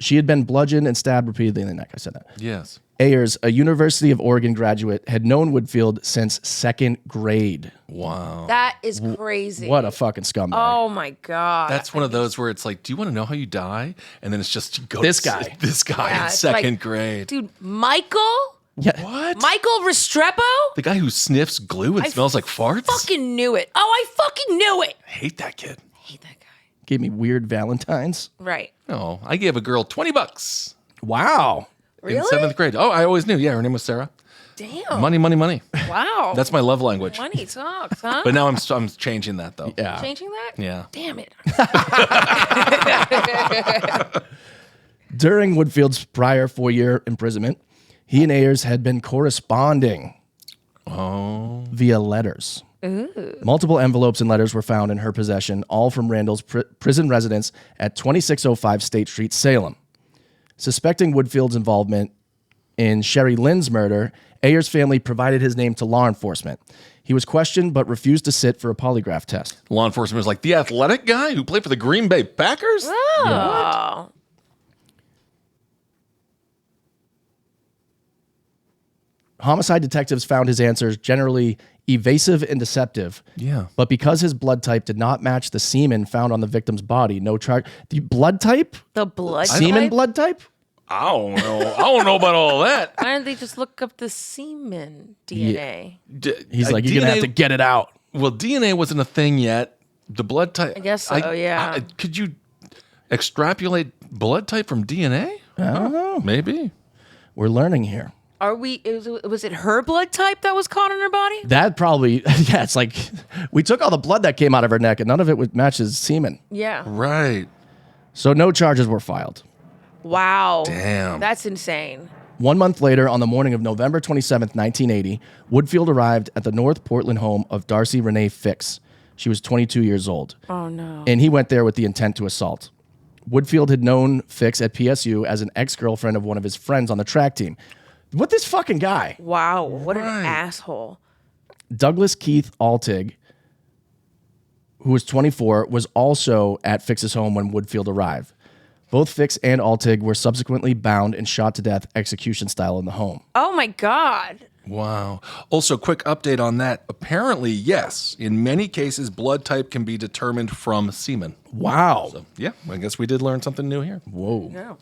She had been bludgeoned and stabbed repeatedly in the neck. I said that. Yes. Ayers, a University of Oregon graduate, had known Woodfield since second grade. Wow. That is crazy. What a fucking scumbag. Oh my God. That's one of those where it's like, do you want to know how you die? And then it's just go This to guy. This guy Yeah, in it's second like, grade. Dude, Michael? Yeah. What? Michael Restrepo? The guy who sniffs glue and smells like farts? Fucking knew it. Oh, I fucking knew it. I hate that kid. Hate that guy. Gave me weird Valentines. Right. No, I gave a girl $20 Wow. Really? in seventh grade. Oh, I always knew. Yeah, her name was Sarah. Damn. Money, money, money. Wow. That's my love language. Money talks, huh? But now I'm changing that though. Yeah. Changing that? Yeah. Damn it. During Woodfield's prior 4-year imprisonment, he and Ayers had been corresponding via letters. Ooh. Multiple envelopes and letters were found in her possession, all from Randall's prison residence at 2605 State Street, Salem. Suspecting Woodfield's involvement, In Sherry Lynn's murder, Ayer's family provided his name to law enforcement. He was questioned but refused to sit for a polygraph test. Law enforcement was like, the athletic guy who played for the Green Bay Packers? Oh. Homicide detectives found his answers generally evasive and deceptive. Yeah. But because his blood type did not match the semen found on the victim's body, no charge. The blood type? The blood Semen type? blood type? I don't know. I don't know about all that. Why don't they just look up the semen DNA? He's like, you're going to have to get it out. Well, DNA wasn't a thing yet. The blood type. I guess so, yeah. Could you extrapolate blood type from DNA? I don't know. Maybe. We're learning here. Was it her blood type that was caught on her body? That probably, yeah, it's like we took all the blood that came out of her neck and none of it would match his semen. Yeah. Right. So no charges were filed. Wow. Damn. That's insane. 1 month later, on the morning of November 27th, 1980, Woodfield arrived at the North Portland home of Darcy Renee Fix. She was 22 years old. Oh, no. And he went there with the intent to assault. Woodfield had known Fix at PSU as an ex-girlfriend of one of his friends on the track team. What this fucking guy? Wow. What an asshole. Douglas Keith Altig, who was 24, was also at Fix's home when Woodfield arrived. Both Fix and Altig were subsequently bound and shot to death execution style in the home. Oh, my God. Wow. Also, quick update on that. Apparently, yes, in many cases, blood type can be determined from semen. Wow. So, yeah, I guess we did learn something new here. Whoa. Yeah.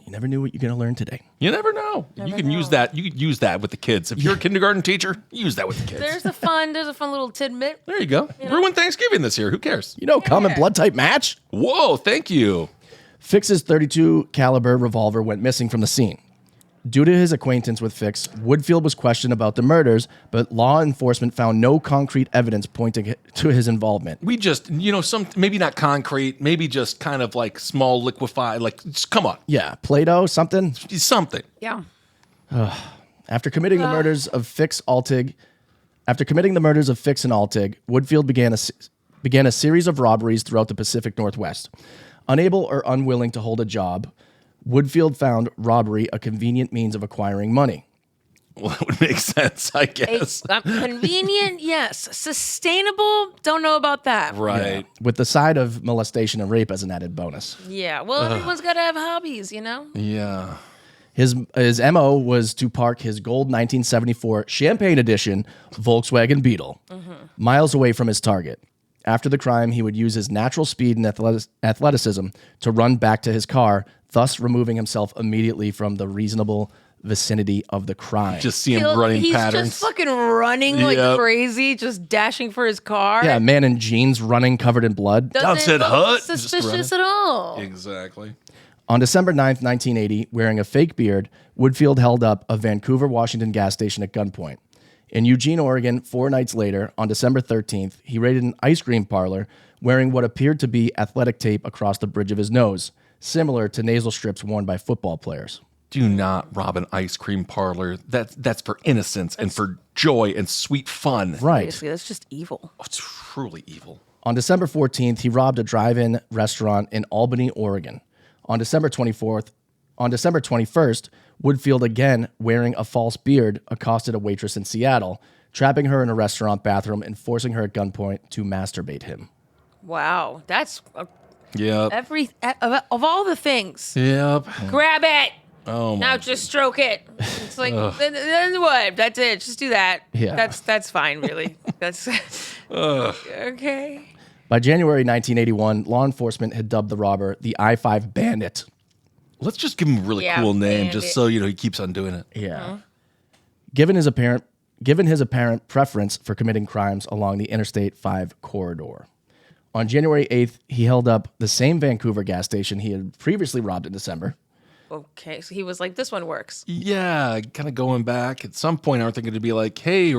You never knew what you're going to learn today. You never know. You can use that. You could use that with the kids. If you're a kindergarten teacher, use that with the kids. There's a fun little tidbit. There you go. Ruin Thanksgiving this year. Who cares? You know, common blood type match? Whoa, thank you. Fix's .32 caliber revolver went missing from the scene. Due to his acquaintance with Fix, Woodfield was questioned about the murders, but law enforcement found no concrete evidence pointing to his involvement. We just, maybe not concrete, maybe just kind of like small liquefied, like, just, come on. Yeah, Play-Doh, something? Something. Yeah. After committing the murders of Fix and Altig, Woodfield began a series of robberies throughout the Pacific Northwest. Unable or unwilling to hold a job, Woodfield found robbery a convenient means of acquiring money. Well, that would make sense, I guess. Convenient, yes. Sustainable, don't know about that. Right. Yeah, with the side of molestation and rape as an added bonus. Yeah, well, everyone's got to have hobbies, you know? Yeah. His MO was to park his gold 1974 Champagne Edition Volkswagen Beetle miles away from his target. After the crime, he would use his natural speed and athleticism to run back to his car, thus removing himself immediately from the reasonable vicinity of the crime. Just see him running patterns. He's just fucking running like crazy, just dashing for his car. Yeah, a man in jeans running covered in blood. Doesn't look Hut. suspicious at all. Exactly. On December 9th, 1980, wearing a fake beard, Woodfield held up a Vancouver, Washington gas station at gunpoint. In Eugene, Oregon, 4 nights later, on December 13th, he raided an ice cream parlor wearing what appeared to be athletic tape across the bridge of his nose, similar to nasal strips worn by football players. Do not rob an ice cream parlor. That's for innocence and for joy and sweet fun. Right. Seriously, that's just evil. Oh, it's truly evil. On December 14th, he robbed a drive-in restaurant in Albany, Oregon. On December 21st, Woodfield, again wearing a false beard, accosted a waitress in Seattle, trapping her in a restaurant bathroom and forcing her at gunpoint to masturbate him. Wow, that's Yep. of all the things. Yep. Grab it. Oh my. Now just stroke it. It's like then what? That's it. Just do that. Yeah. That's fine, really. That's okay. By January 1981, law enforcement had dubbed the robber the I-5 Bandit. Let's just give him a really cool name, just so he keeps on doing it. Yeah. Given his apparent preference for committing crimes along the Interstate 5 corridor. On January 8th, he held up the same Vancouver gas station he had previously robbed in December. Okay, so he was like, this one works. Yeah, kind of going back. At some point, aren't they going to be like, hey,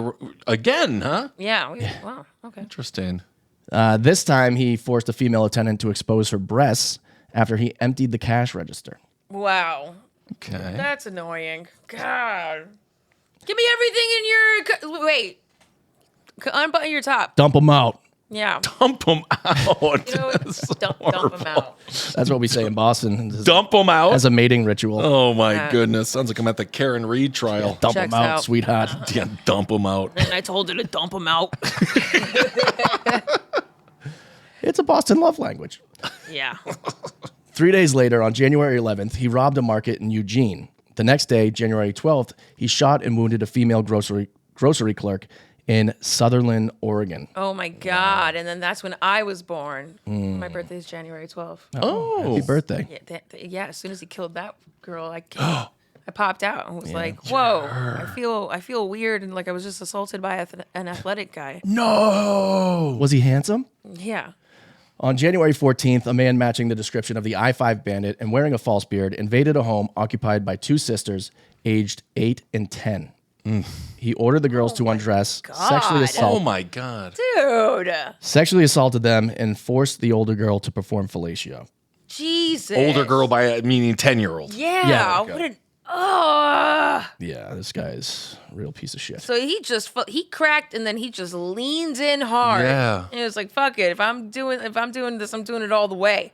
again, huh? Yeah. Wow. Okay. Interesting. This time, he forced a female attendant to expose her breasts after he emptied the cash register. Wow. Okay. That's annoying. God. Give me everything in your... Wait. Unbutton your top. Dump them out. Yeah. Dump them out. You know, dump them out. That's what we say in Boston. Dump them out? As a mating ritual. Oh, my goodness. Sounds like I'm at the Karen Reed trial. Dump Checks them out, out. sweetheart. Yeah, dump them out. And I told her to dump them out. It's a Boston love language. Yeah. 3 days later, on January 11th, he robbed a market in Eugene. The next day, January 12th, he shot and wounded a female grocery clerk in Sutherland, Oregon. Oh my God. And then that's when I was born. My birthday is January 12th. Oh, happy birthday. Yeah, as soon as he killed that girl, I popped out and was like, whoa, I feel weird and like I was just assaulted by an athletic guy. No! Was he handsome? Yeah. On January 14th, a man matching the description of the I-5 bandit and wearing a false beard invaded a home occupied by two sisters aged 8 and 10. He ordered the girls to undress, Oh, my God. Dude. sexually assaulted them, and forced the older girl to perform fellatio. Jesus. Older girl by meaning 10-year-old. Yeah. Yeah. What an Yeah, this guy's a real piece of shit. So he cracked and then he just leaned in hard. Yeah. And it was like, fuck it. If I'm doing this, I'm doing it all the way.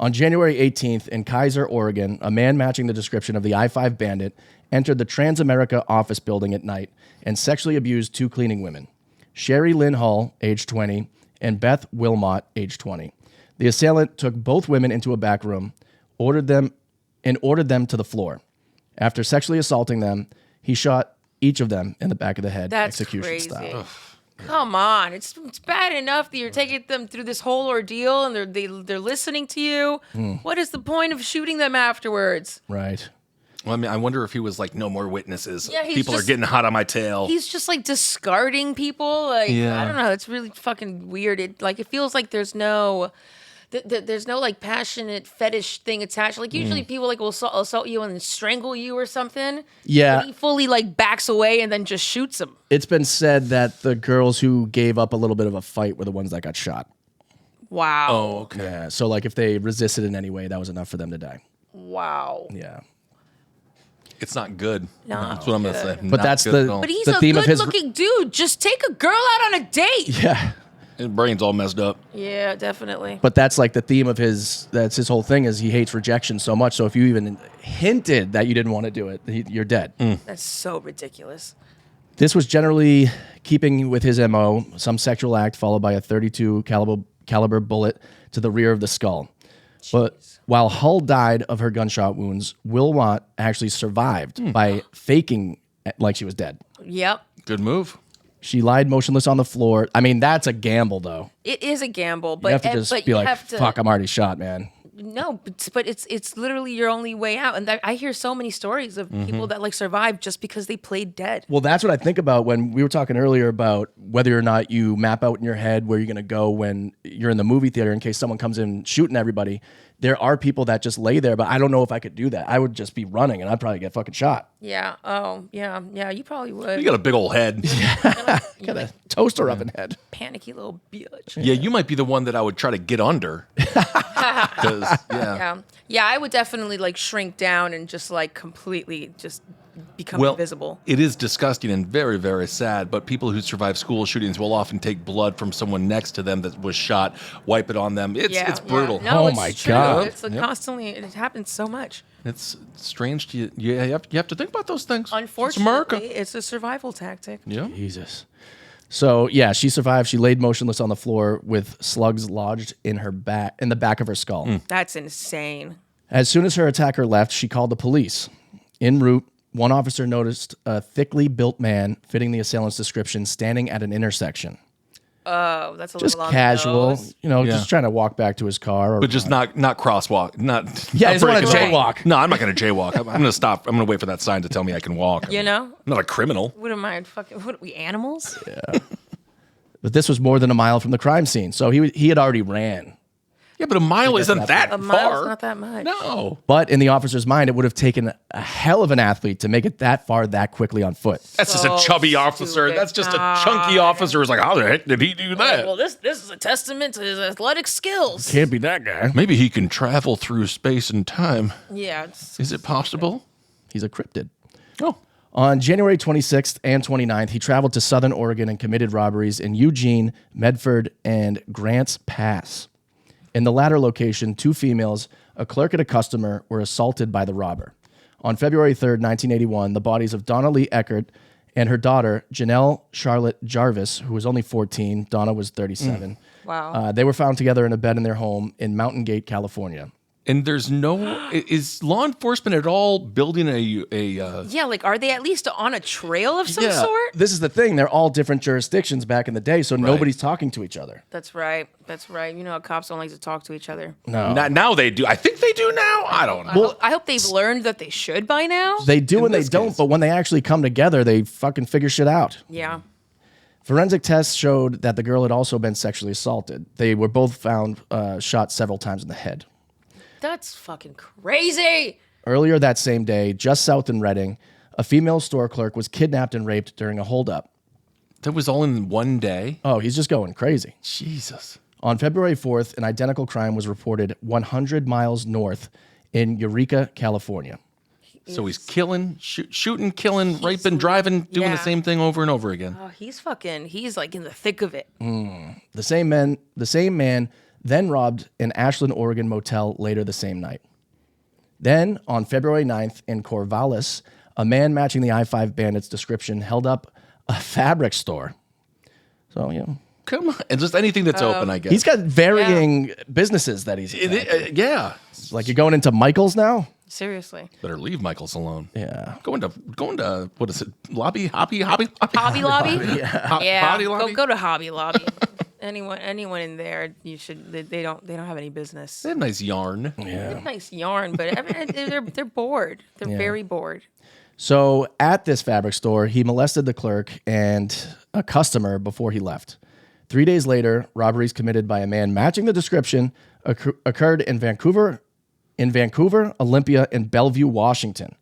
On January 18th, in Kaiser, Oregon, a man matching the description of the I-5 bandit entered the Transamerica office building at night and sexually abused two cleaning women, Sherry Lynn Hull, age 20, and Beth Wilmot, age 20. The assailant took both women into a back room, ordered them to the floor. After sexually assaulting them, he shot each of them in the back of the head, That's execution crazy. style. Come on, it's bad enough that you're taking them through this whole ordeal and they're listening to you. What is the point of shooting them afterwards? Right. Well, I mean, I wonder if he was like, no more witnesses. Yeah, he's People are just- getting hot on my tail. He's just like discarding people. Like Yeah. I don't know, it's really fucking weird. It feels like there's no. There's no like passionate fetish thing attached. Like usually people like will assault you and then strangle you or something. Yeah. But he fully like backs away and then just shoots him. It's been said that the girls who gave up a little bit of a fight were the ones that got shot. Wow. Oh, okay. Yeah. So, like, if they resisted in any way, that was enough for them to die. Wow. Yeah. It's not good. Not That's what I'm going to say. But Not that's good the- at all. But he's The a theme of his- good-looking dude. Just take a girl out on a date. Yeah. His brain's all messed up. Yeah, definitely. But that's like the theme of that's his whole thing is he hates rejection so much. So if you even hinted that you didn't want to do it, you're dead. That's so ridiculous. This was generally keeping with his MO, some sexual act followed by a .32 caliber bullet to the rear of the skull. But while Hull died of her gunshot wounds, Wilmot actually survived by faking like she was dead. Yep. Good move. She lied motionless on the floor. I mean, that's a gamble, though. It is a gamble, but You have to just but be you like, have to, fuck, I'm already shot, man. No, but it's literally your only way out. And I hear so many stories of people that like survived just because they played dead. Well, that's what I think about when we were talking earlier about whether or not you map out in your head where you're going to go when you're in the movie theater in case someone comes in shooting everybody. There are people that just lay there, but I don't know if I could do that. I would just be running and I'd probably get fucking shot. Yeah. Oh, yeah. Yeah, you probably would. You got a big old head. Got a toaster oven head. Panicky little bitch. Yeah, you might be the one that I would try to get under. 'Cause, yeah. Yeah, I would definitely like shrink down and just like completely just become Well, invisible. it is disgusting and very, very sad, but people who survive school shootings will often take blood from someone next to them that was shot, wipe it on them. It's brutal. No, Oh it's my true. God. It's constantly, it happens so much. It's strange. You have to think about those things. Unfortunately, It's America. it's a survival tactic. Yeah. Jesus. So yeah, she survived. She laid motionless on the floor with slugs lodged in the back of her skull. That's insane. As soon as her attacker left, she called the police. En route, one officer noticed a thickly built man fitting the assailant's description standing at an intersection. Oh, that's a Just little on casual, the you Yeah. just trying to walk back to his car. Or But just not crosswalk. Not Yeah, not I just wanna breaking the law. jaywalk. No, I'm not going to jaywalk. I'm going to stop. I'm going to wait for that sign to tell me I can walk. You know? I'm not a criminal. What am I fucking? What are we animals? But this was more than a mile from the crime scene, so he had already ran. Yeah, but a mile isn't that A mile's far. not that much. No. But in the officer's mind, it would have taken a hell of an athlete to make it that far that quickly on foot. That's just a So chubby officer. stupid. That's just a chunky officer who's like, how the heck did he do that? Well, this is a testament to his athletic skills. Can't be that guy. Maybe he can travel through space and time. Yeah. Is it possible? He's a cryptid. Oh. On January 26th and 29th, he traveled to Southern Oregon and committed robberies in Eugene, Medford, and Grants Pass. In the latter location, 2 females, a clerk and a customer, were assaulted by the robber. On February 3rd, 1981, the bodies of Donna Lee Eckert and her daughter, Janelle Charlotte Jarvis, who was only 14, Donna was 37. Wow. They were found together in a bed in their home in Mountain Gate, California. And there's is law enforcement at all building a Yeah, like, are they at least on a trail of some sort? This is the thing. They're all different jurisdictions back in the day, so nobody's talking to each other. That's right. You know how cops don't like to talk to each other. No. now they do. I think they do now. I don't know. I hope they've learned that they should by now. They do and they don't, but when they actually come together, they fucking figure shit out. Yeah. Forensic tests showed that the girl had also been sexually assaulted. They were both found shot several times in the head. That's fucking crazy. Earlier that same day, just south in Reading, a female store clerk was kidnapped and raped during a holdup. That was all in one day? Oh, he's just going crazy. Jesus. On February 4th, an identical crime was reported 100 miles north in Eureka, California. So he's killing, shooting, killing, raping, driving, doing the same thing over and over again. Oh, he's like in the thick of it. The same man then robbed an Ashland, Oregon motel later the same night. Then, on February 9th in Corvallis, a man matching the I-5 bandit's description held up a fabric store. So, Come on. And just anything that's open, I guess. He's got varying businesses that he's yeah. It's like you're going into Michael's now? Seriously. Better leave Michael's alone. Yeah. Going to what is it? Hobby Lobby? Yeah. Yeah. Hobby Lobby? Go to Hobby Lobby. Anyone in there, you should. They don't have any business. They have nice yarn. They have nice yarn, but they're bored. They're very bored. So at this fabric store, he molested the clerk and a customer before he left. 3 days later, robberies committed by a man matching the description occurred in Vancouver, Olympia, and Bellevue, Washington.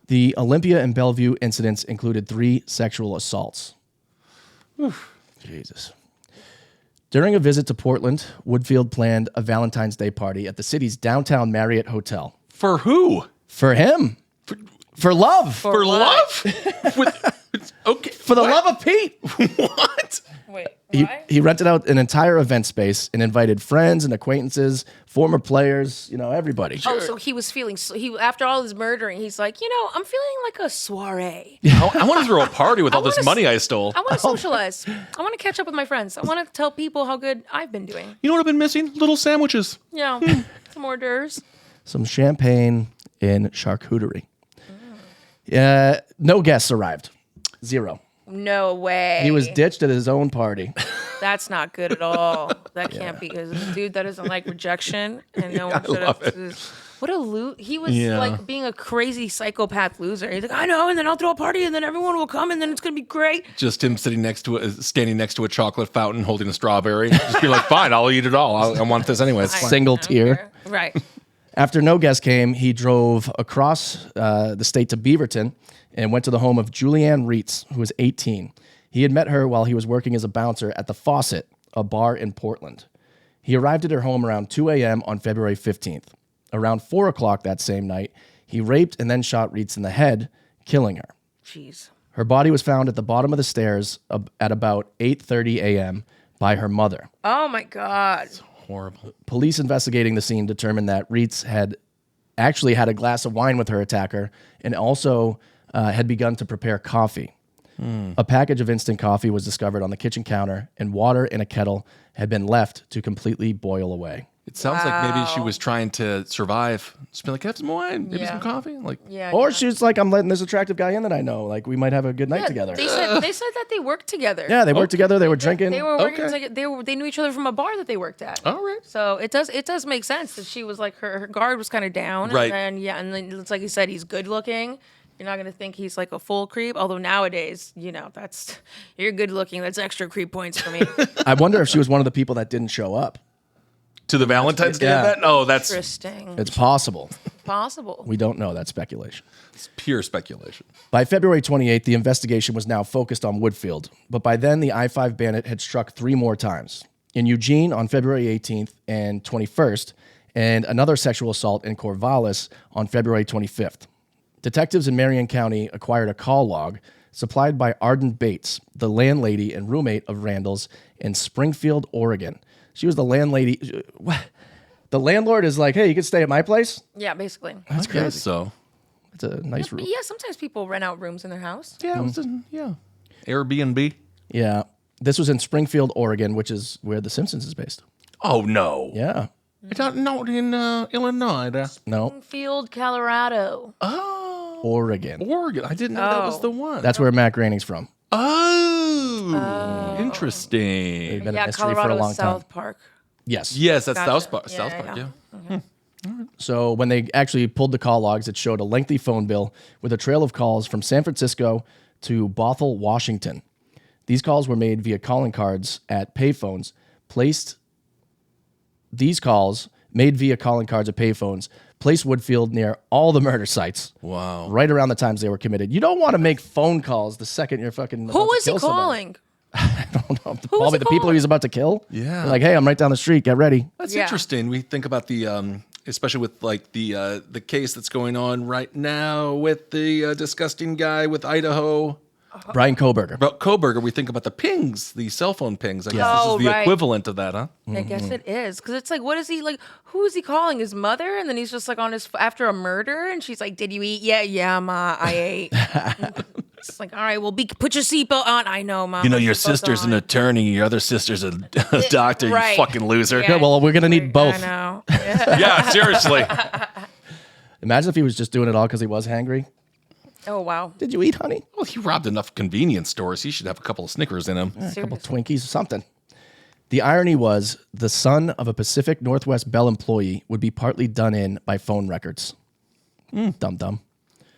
The Olympia and Bellevue incidents included 3 sexual assaults. Jesus. During a visit to Portland, Woodfield planned a Valentine's Day party at the city's downtown Marriott Hotel. For who? For him. For love. For love? Okay. For the love of Pete. What? Wait, He rented out an entire event space and invited friends and acquaintances, former players, everybody. Oh, so he was feeling. After all his murdering, he's like, I'm feeling like a soiree. I want to throw a party with all this money I stole. I want to socialize. I want to catch up with my friends. I want to tell people how good I've been doing. You know what I've been missing? Little sandwiches. Yeah, some hors d'oeuvres. Some champagne and charcuterie. No guests arrived. 0. No way. He was ditched at his own party. That's not good at all. That can't be because a dude that doesn't like rejection and no one should have. What a loot. He was like being a crazy psychopath loser. He's like, I know, and then I'll throw a party, and then everyone will come, and then it's gonna be great. Just him standing next to a chocolate fountain, holding a strawberry. Just be like, fine, I'll eat it all. I want this anyway. It's fine. Single tier. Right. After no guests came, he drove across the state to Beaverton and went to the home of Julianne Reitz, who was 18. He had met her while he was working as a bouncer at the Faucet, a bar in Portland. He arrived at her home around 2 a.m. on February 15th. Around 4 o'clock that same night, he raped and then shot Reitz in the head, killing her. Jeez. Her body was found at the bottom of the stairs at about 8:30 a.m. by her mother. Oh, my God. Horrible. Police investigating the scene determined that Reitz had actually had a glass of wine with her attacker and also had begun to prepare coffee. A package of instant coffee was discovered on the kitchen counter, and water in a kettle had been left to completely boil away. It sounds like maybe she was trying to survive. Just be like, have some wine, maybe some coffee. Like, Or she's like, I'm letting this attractive guy in that I know. Like, we might have a good night together. They said that they worked together. Yeah, they worked together. They were drinking. They were working together. They knew each other from a bar that they worked at. all right. So it does make sense that she was like her guard was kind of down. Right. And then it's like you said, he's good looking. You're not gonna think he's like a full creep. Although nowadays, that's you're good looking. That's extra creep points for me. I wonder if she was one of the people that didn't show up. To the Valentine's Day event? Oh, that's Interesting. It's possible. Possible. We don't know. That's speculation. it's pure speculation. By February 28th, the investigation was now focused on Woodfield, but by then the I-5 bandit had struck 3 more times. In Eugene on February 18th and 21st, and another sexual assault in Corvallis on February 25th. Detectives in Marion County acquired a call log supplied by Arden Bates, the landlady and roommate of Randall's in Springfield, Oregon. She was the landlady. The landlord is like, hey, you can stay at my place? Yeah, basically. That's I guess crazy. so. It's a nice room. Yeah, sometimes people rent out rooms in their house. Yeah, yeah. Airbnb. Yeah. This was in Springfield, Oregon, which is where The Simpsons is based. Oh no. Yeah. I don't know in Illinois. No. Springfield, Colorado. Oh, Oregon. Oregon. I didn't know that was the one. That's where Matt Groening's from. Oh, interesting. They've been a Yeah, mystery Colorado for a long is South time. Park. Yes. Yes, that's Gotcha. South Park. Yeah, South yeah, Park. yeah. Yeah. So when they actually pulled the call logs, it showed a lengthy phone bill with a trail of calls from San Francisco to Bothell, Washington. These calls were made via calling cards at payphones placed Woodfield near all the murder sites. Wow. Right around the times they were committed. You don't want to make phone calls the second you're fucking Who was he calling? I don't know. Who was Probably he the people calling? he was about to kill. Yeah. They're like, hey, I'm right down the street. Get ready. That's Yeah. interesting. We think about the, especially with like the case that's going on right now with the disgusting guy with Idaho. Brian Koberger. About Koberger, we think about the pings, the cell phone pings. I guess Oh, this is the right. equivalent of that, huh? I guess it is. Because it's like, what is he like? Who is he calling? His mother? And then he's just like on his, after a murder. And she's like, did you eat? Yeah, Ma, I ate. It's like, all right, well, put your seatbelt on. I know, Mom. You know, your sister's an attorney, your other sister's a doctor, Right. you fucking loser. Yeah. Well, we're going to need both. I know. Yeah, seriously. Imagine if he was just doing it all because he was hangry. Oh, wow. Did you eat, honey? Well, he robbed enough convenience stores. He should have a couple of Snickers in him. A couple Twinkies or something. The irony was the son of a Pacific Northwest Bell employee would be partly done in by phone records. Dum-dum.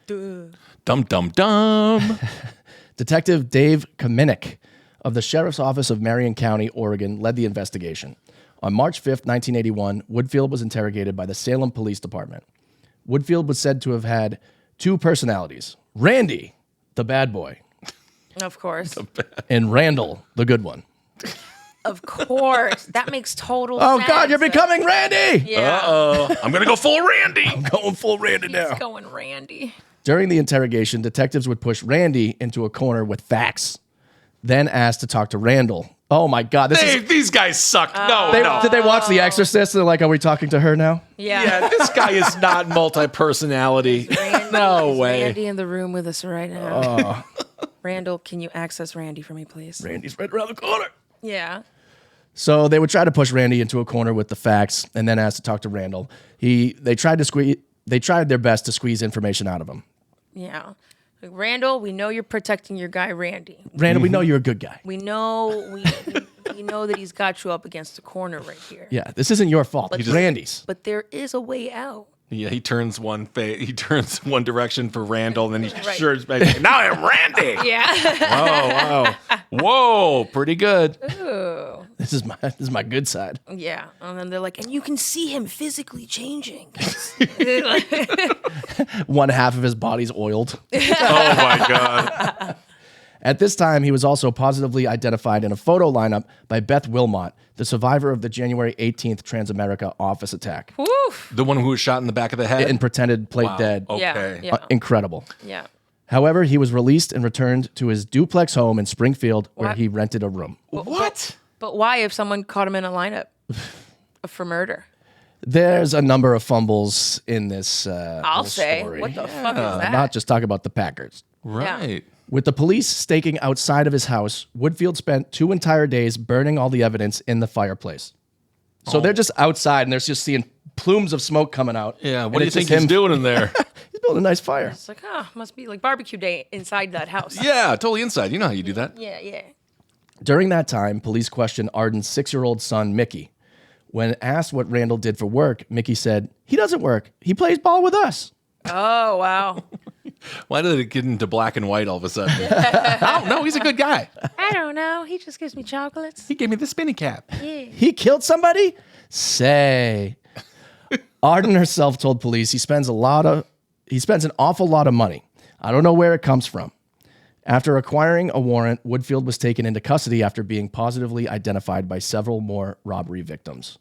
Dum, dum, dum. Detective Dave Kaminik of the Sheriff's Office of Marion County, Oregon, led the investigation. On March 5th, 1981, Woodfield was interrogated by the Salem Police Department. Woodfield was said to have had two personalities, Randy, the bad boy, Of course. and Randall, the good one. Of course. That makes total Oh, sense. God, you're becoming Randy! Yeah. Uh-oh. I'm going to go full Randy. Going full Randy now. He's going Randy. During the interrogation, detectives would push Randy into a corner with facts, then asked to talk to Randall. Oh, my God. These guys suck. No. Did they watch The Exorcist? They're like, are we talking to her now? Yeah. Yeah, this guy is not multi-personality. No Is way. Randy in the room with us right now. Randall, can you access Randy for me, please? Randy's right around the corner. Yeah. So they would try to push Randy into a corner with the facts and then ask to talk to Randall. They tried their best to squeeze information out of him. Yeah. Like, Randall, we know you're protecting your guy, Randy. Randall, we know you're a good guy. We know we know that he's got you up against the corner right here. Yeah, this isn't your fault. It's Randy's. But there is a way out. Yeah, he turns one direction for Randall, and then he turns back. Now I'm Randy. Yeah. Oh, wow. Whoa, pretty good. Ooh. This is my good side. Yeah. And then they're like, and you can see him physically changing. One half of his body's oiled. Oh, my God. At this time, he was also positively identified in a photo lineup by Beth Wilmot, the survivor of the January 18th Transamerica office attack, Woof. The one who was shot in the back of the head? and pretended played Wow. dead. Okay. Yeah. Incredible. Yeah. However, he was released and returned to his duplex home in Springfield, where What? he rented a room. What? But why if someone caught him in a lineup for murder? There's a number of fumbles in this I'll little say. story. What the fuck is that? Not just talk about the Packers. Right. With the police staking outside of his house, Woodfield spent 2 entire days burning all the evidence in the fireplace. So they're just outside, and they're just seeing plumes of smoke coming out. Yeah, and what do you it's think just he's doing in there? He's building a nice fire. It's like, must be like barbecue day inside that house. Yeah, totally inside. You know how you do that. Yeah, yeah. During that time, police questioned Arden's 6-year-old son, Mickey. When asked what Randall did for work, Mickey said, he doesn't work. He plays ball with us. Oh, wow. Why did it get into black and white all of a sudden? Oh, no, he's a good guy. I don't know. He just gives me chocolates. He gave me the spinny cap. He killed somebody? Say. Arden herself told police he spends an awful lot of money. I don't know where it comes from. After acquiring a warrant, Woodfield was taken into custody after being positively identified by several more robbery victims.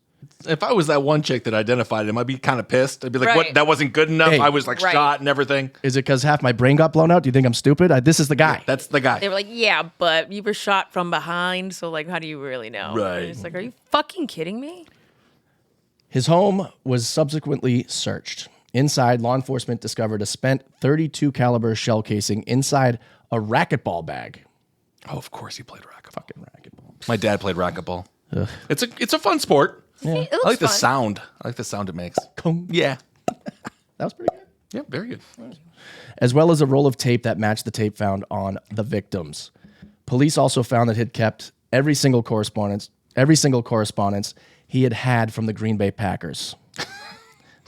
If I was that one chick that identified him, I'd be kind of pissed. I'd be like, Right. what? That wasn't good enough? Hey. I was like Right. shot and everything. Is it because half my brain got blown out? Do you think I'm stupid? This is the guy. That's the guy. They were like, yeah, but you were shot from behind, so like, how do you really know? Right. And it's like, are you fucking kidding me? His home was subsequently searched. Inside, law enforcement discovered a spent .32 caliber shell casing inside a racquetball bag. Oh, of course he played racquetball. Fucking racquetball. My dad played racquetball. It's a fun sport. It I looks like the fun. sound. I like the sound it makes. Kong. Yeah. That was pretty good. Yeah, very good. As well as a roll of tape that matched the tape found on the victims. Police also found that he'd kept every single correspondence he had from the Green Bay Packers.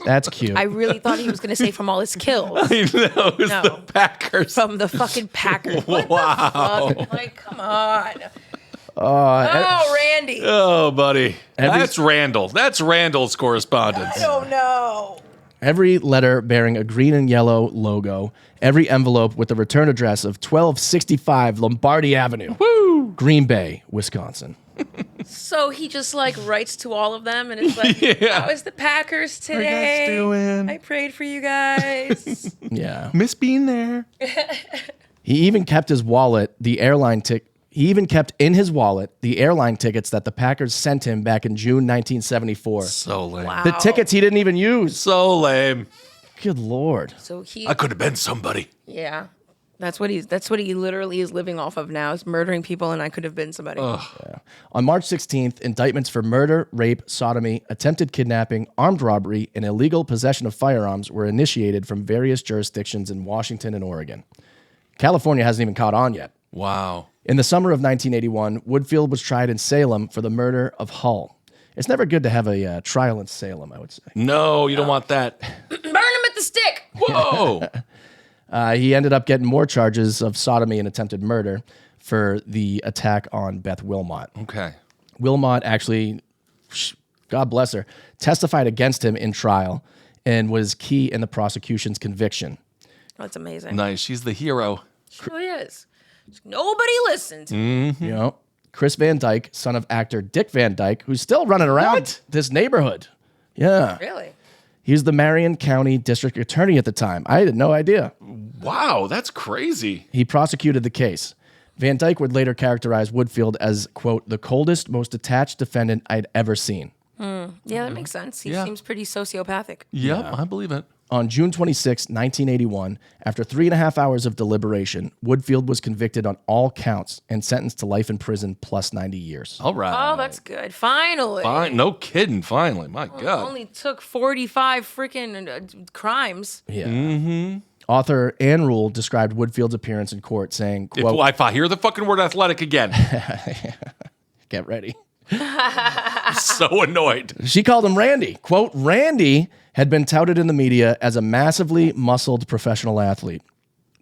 That's cute. I really thought he was going to say from all his kills. I know. It's No. the Packers. From the fucking Packers. What Wow. the fuck? Like, come on. Oh, Randy. Oh, buddy. Every- That's Randall. That's Randall's correspondence. I don't know. Every letter bearing a green and yellow logo, every envelope with the return address of 1265 Lombardi Avenue, Green Bay, Wisconsin. So he just like writes to all of them and it's like, Yeah. how is the Packers today? doing? I prayed for you guys. Yeah. Miss being there. He even kept his wallet, the airline ticket. He even kept in his wallet the airline tickets that the Packers sent him back in June 1974. So lame. Wow. The tickets he didn't even use. So lame. Good Lord. So he, I could have been somebody. yeah, that's what he literally is living off of now, is murdering people, and I could have been somebody. On March 16th, indictments for murder, rape, sodomy, attempted kidnapping, armed robbery, and illegal possession of firearms were initiated from various jurisdictions in Washington and Oregon. California hasn't even caught on yet. Wow. In the summer of 1981, Woodfield was tried in Salem for the murder of Hull. It's never good to have a trial in Salem, I would say. No, you don't want that. Burn him at the stick. Whoa. He ended up getting more charges of sodomy and attempted murder for the attack on Beth Wilmot. Okay. Wilmot actually, God bless her, testified against him in trial and was key in the prosecution's conviction. That's amazing. Nice. She's the hero. She really is. Nobody listened. You know, Chris Van Dyke, son of actor Dick Van Dyke, who's still running around this neighborhood. Yeah. Really? He was the Marion County District Attorney at the time. I had no idea. Wow, that's crazy. He prosecuted the case. Van Dyke would later characterize Woodfield as, quote, the coldest, most detached defendant I'd ever seen. Yeah, that makes sense. He Yeah. seems pretty sociopathic. Yep, I believe it. On June 26, 1981, after 3.5 hours of deliberation, Woodfield was convicted on all counts and sentenced to life in prison plus 90 years. All right. Oh, that's good. Finally. Fine. No kidding. Finally. My God. Only took 45 freaking crimes. Yeah. Author Ann Rule described Woodfield's appearance in court saying, quote, If I hear the fucking word athletic again, get ready. so annoyed. She called him Randy. Quote, Randy had been touted in the media as a massively muscled professional athlete.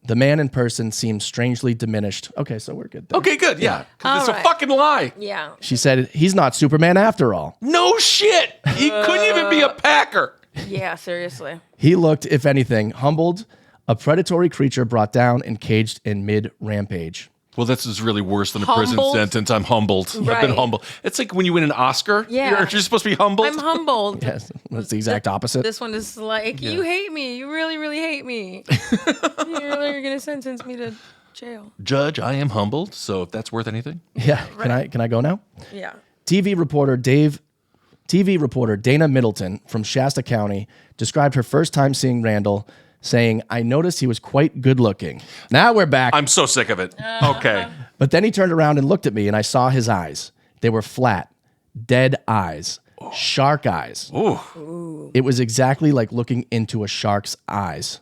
The man in person seemed strangely diminished. Okay, so we're good there. Okay, good. Yeah. Because it's All a right. fucking lie. Yeah. She said, he's not Superman after all. No shit. He couldn't even be a Packer. Yeah, seriously. He looked, if anything, humbled, a predatory creature brought down and caged in mid-rampage. Well, this is really worse than a prison Humbled? sentence. I'm humbled. I've Right. been humbled. It's like when you win an Oscar. Yeah. You're supposed to be humbled. I'm humbled. Yes, that's the exact opposite. This one is like, you hate me. You really, really hate me. You're going to sentence me to jail. Judge, I am humbled. So if that's worth anything. Yeah, can I go now? Yeah. TV reporter Dana Middleton from Shasta County described her first time seeing Randall, saying, I noticed he was quite good looking. Now we're back. I'm so sick of it. Okay. But then he turned around and looked at me and I saw his eyes. They were flat, dead eyes, shark eyes. Ooh. It was exactly like looking into a shark's eyes.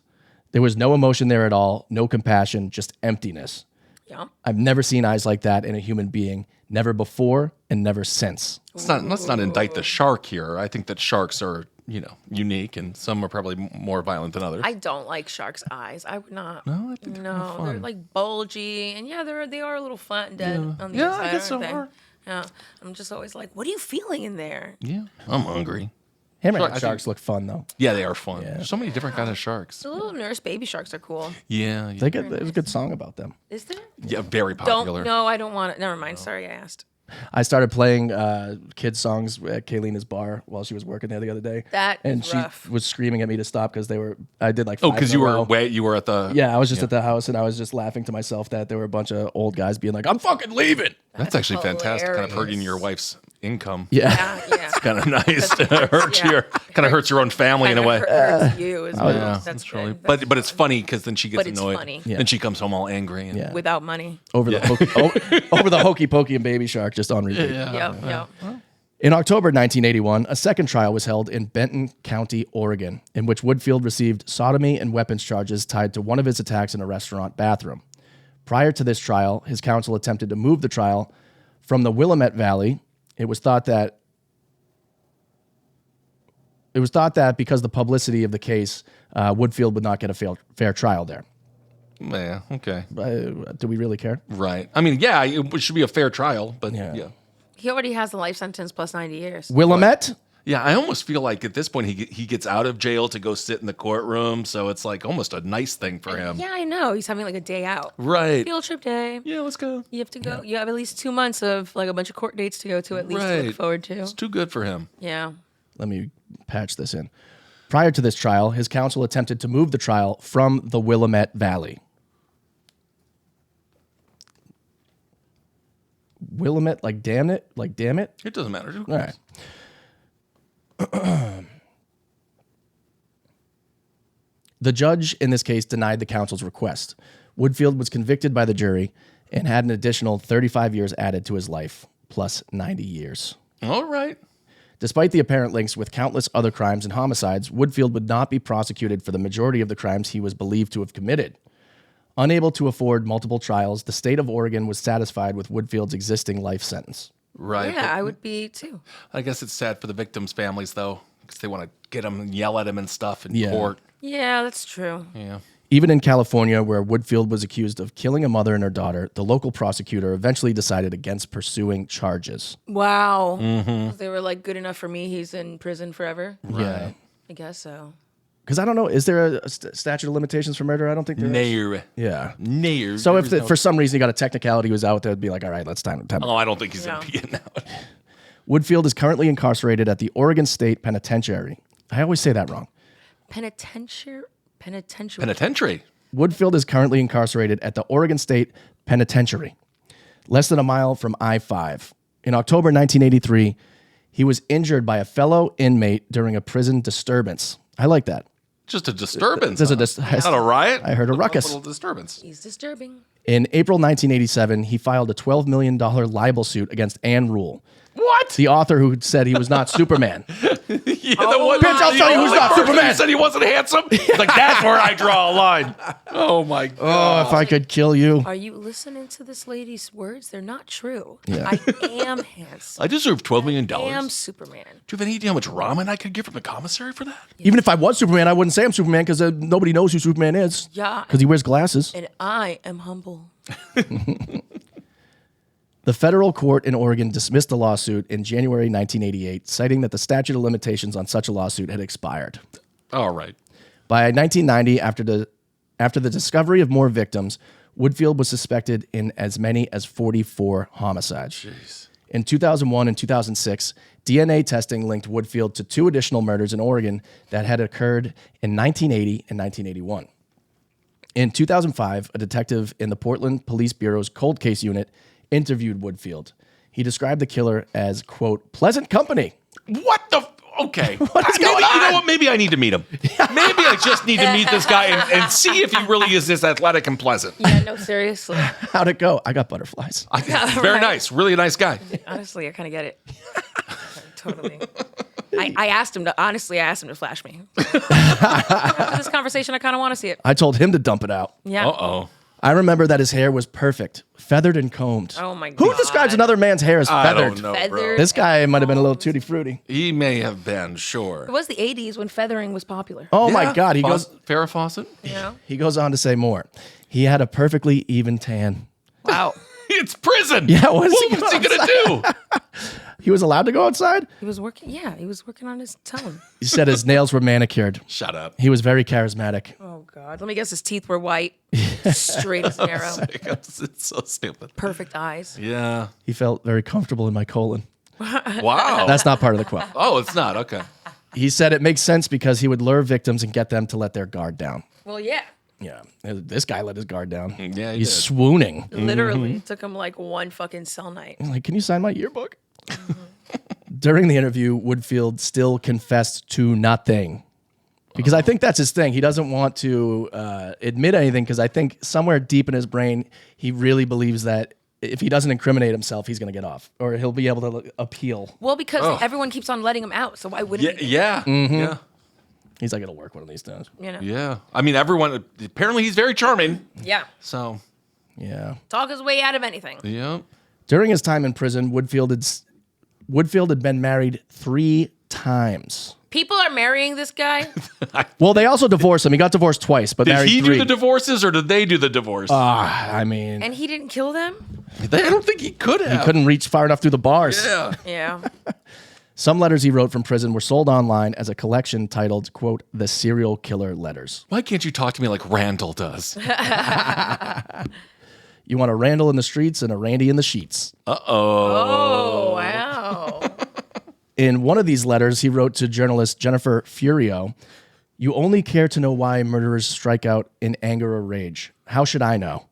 There was no emotion there at all, no compassion, just emptiness. Yeah. I've never seen eyes like that in a human being, never before and never since. Let's not indict the shark here. I think that sharks are, unique, and some are probably more violent than others. I don't like sharks' eyes. I would not. No, I think they're kinda No, fun. they're like bulgy, and yeah, they are a little flat and dead on the Yeah, inside. I guess aren't so. they? Are. Yeah, I'm just always like, what are you feeling in there? Yeah, I'm hungry. Hammerhead I sharks look fun though. Yeah, they are fun. There's so many different kinds of sharks. The little nurse baby sharks are cool. Yeah, yeah, There's a good song about them. Is there? yeah, very popular. No, I don't want it. Never mind. Sorry, I asked. I started playing kids songs at Kaylina's bar while she was working there the other day. And she rough. was screaming at me to stop because I did like 5 Oh, because in a you row. were at the. Yeah, I was just at the house and I was just laughing to myself that there were a bunch of old guys being like, I'm fucking leaving. That's actually fantastic. Kind of hilarious. hurting your wife's income. Yeah. Yeah. Kind of nice. Hurts your own family in a way. Hurts you as well. Yeah, That's really. good. But it's funny because then she gets But it's annoyed. funny. Yeah. Then she comes home all angry. And, Yeah. Without money. Over the Hokey Pokey and Baby Shark just on repeat. Yep. In October 1981, a second trial was held in Benton County, Oregon, in which Woodfield received sodomy and weapons charges tied to one of his attacks in a restaurant bathroom. Prior to this trial, his counsel attempted to move the trial from the Willamette Valley. It was thought that because of the publicity of the case, Woodfield would not get a fair trial there. Yeah, okay. Do we really care? Right. I mean, yeah, it should be a fair trial, but yeah. He already has a life sentence plus 90 years. Willamette? Yeah, I almost feel like at this point he gets out of jail to go sit in the courtroom, so it's like almost a nice thing for him. Yeah, I know. He's having like a day out. Right. Field trip day. Yeah, let's go. You have to go. You have at least 2 months of like a bunch of court dates to go to at least to look forward to. It's too good for him. Yeah. Let me patch this in. Prior to this trial, his counsel attempted to move the trial from the Willamette Valley. Willamette, like damn it? Like damn it? It doesn't matter. All right. The judge in this case denied the counsel's request. Woodfield was convicted by the jury and had an additional 35 years added to his life, plus 90 years. All right. Despite the apparent links with countless other crimes and homicides, Woodfield would not be prosecuted for the majority of the crimes he was believed to have committed. Unable to afford multiple trials, the state of Oregon was satisfied with Woodfield's existing life sentence. Right. Yeah, I would be too. I guess it's sad for the victims' families, though, because they want to get them and yell at him and stuff in Yeah. court. Yeah, that's true. Yeah. Even in California, where Woodfield was accused of killing a mother and her daughter, the local prosecutor eventually decided against pursuing charges. Wow. They were like, good enough for me. He's in prison forever. Yeah. I guess so. Because I don't know, is there a statute of limitations for murder? I don't think there is. No. Yeah. No. So if There's no- for some reason he got a technicality, he was out there, it'd be like, all right, let's time. Oh, I don't think he's No. going to be getting out. Woodfield is currently incarcerated at the Oregon State Penitentiary. I always say that wrong. Penitentiary. Penitentiary. Woodfield is currently incarcerated at the Oregon State Penitentiary, less than a mile from I-5. In October 1983, he was injured by a fellow inmate during a prison disturbance. I like that. Just a disturbance. There's a Not a riot. I heard a ruckus. little disturbance. He's disturbing. In April 1987, he filed a $12 million libel suit against Ann Rule, What? the author who said he was not Superman. Yeah, Bitch, I'll tell you who's not Superman. He said he wasn't handsome. He's like, that's where I draw a line. Oh my god. Oh, if I could kill you. Are you listening to this lady's words? They're not true. Yeah. I am handsome. I deserve $12 million. I am Do Superman. you have any idea how much ramen I could get from the commissary for that? Even if I was Superman, I wouldn't say I'm Superman because nobody knows who Superman is. Yeah. Because he wears glasses. And I am humble. The federal court in Oregon dismissed the lawsuit in January 1988, citing that the statute of limitations on such a lawsuit had expired. All right. By 1990, after the discovery of more victims, Woodfield was suspected in as many as 44 homicides. Jeez. In 2001 and 2006, DNA testing linked Woodfield to 2 additional murders in Oregon that had occurred in 1980 and 1981. In 2005, a detective in the Portland Police Bureau's cold case unit interviewed Woodfield. He described the killer as, quote, pleasant company. What the? Okay. What is You know going on? what? Maybe I need to meet him. Maybe I just need to meet this guy and see if he really is this athletic and pleasant. Yeah, no, seriously. How'd it go? I got butterflies. Very nice. Really nice guy. Honestly, I kind of get it. Totally. I asked him to flash me. After this conversation, I kind of want to see it. I told him to dump it out. Yeah. Uh-oh. I remember that his hair was perfect, feathered and combed. Oh my God. Who describes another man's hair as I feathered? don't know, bro. Feathered. This guy might have been a little tutti frutti. He may have been, sure. It was the 80s when feathering was popular. Oh my God. Farrah Fawcett? You know? He goes on to say more. He had a perfectly even tan. Wow. It's prison. Yeah, what's he What's he going to do? He was allowed to go outside? He was working. Yeah, he was working on his tone. He said his nails were manicured. Shut up. He was very charismatic. Oh God. Let me guess. His teeth were white, straight as an arrow. It's so stupid. Perfect eyes. Yeah. He felt very comfortable in my colon. Wow. That's not part of the quote. Oh, it's not. Okay. He said it makes sense because he would lure victims and get them to let their guard down. Well, yeah. Yeah, this guy let his guard down. Yeah, he He's did. swooning. Literally took him like one fucking cell night. He's like, can you sign my yearbook? During the interview, Woodfield still confessed to nothing. Because I think that's his thing. He doesn't want to admit anything because I think somewhere deep in his brain, he really believes that if he doesn't incriminate himself, he's going to get off or he'll be able to appeal. Well, because everyone keeps on letting him out, so why wouldn't he? Yeah. Yeah. He's like, it'll work one of these times. You know? Yeah. I mean, everyone, apparently he's very charming. Yeah. So, Yeah. Talk his way out of anything. yeah. During his time in prison, Woodfield had been married 3 times. People are marrying this guy. Well, they also divorced him. He got divorced twice, but Did married he 3. do the divorces or did they do the divorce? I mean, And he didn't kill them? I don't think he could have. he couldn't reach far enough through the bars. Yeah. Yeah. Some letters he wrote from prison were sold online as a collection titled, quote, The Serial Killer Letters. Why can't you talk to me like Randall does? You want a Randall in the streets and a Randy in the sheets. Oh, wow. In one of these letters, he wrote to journalist Jennifer Preo, you only care to know why murderers strike out in anger or rage. How should I know?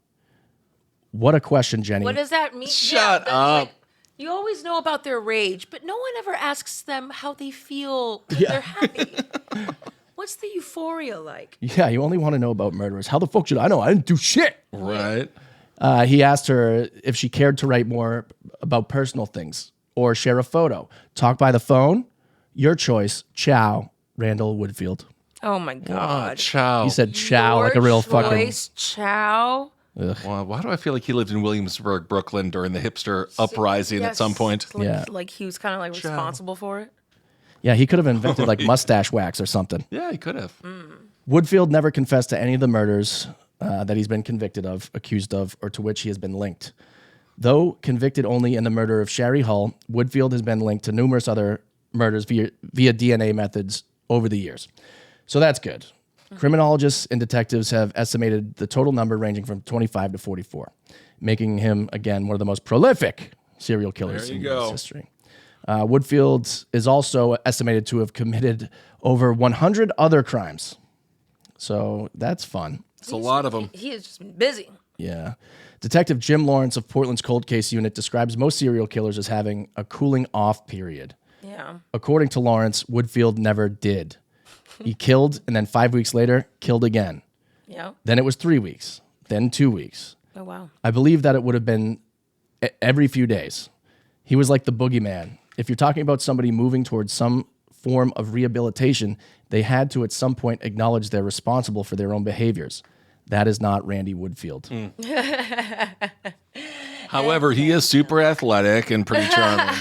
What a question, Jenny. What does that mean? Shut that's up. like, you always know about their rage, but no one ever asks them how they feel when they're happy. What's the euphoria like? Yeah, you only want to know about murderers. How the fuck should I know? I didn't do shit. Right. He asked her if she cared to write more about personal things or share a photo. Talk by the phone. Your choice. Ciao, Randall Woodfield. Oh my God. Ciao. He said ciao like a real fucking... choice, Ciao. Well, why do I feel like he lived in Williamsburg, Brooklyn during the hipster uprising at some point? Like, Yeah. like he was kind of like responsible for it. Yeah, he could have invented like mustache wax or something. Yeah, he could have. Woodfield never confessed to any of the murders that he's been convicted of, accused of, or to which he has been linked. Though convicted only in the murder of Jerii Hull, Woodfield has been linked to numerous other murders via DNA methods over the years. So that's good. Criminologists and detectives have estimated the total number ranging from 25 to 44, making him, again, one of the most prolific serial killers in U.S. history. Woodfield is also estimated to have committed over 100 other crimes. So that's fun. It's a lot of them. He has just been busy. Yeah. Detective Jim Lawrence of Portland's Cold Case Unit describes most serial killers as having a cooling off period. Yeah. According to Lawrence, Woodfield never did. He killed and then 5 weeks later killed again. Yeah. Then it was 3 weeks, then 2 weeks. Oh, wow. I believe that it would have been every few days. He was like the boogeyman. If you're talking about somebody moving towards some form of rehabilitation, they had to at some point acknowledge they're responsible for their own behaviors. That is not Randy Woodfield. However, he is super athletic and pretty charming.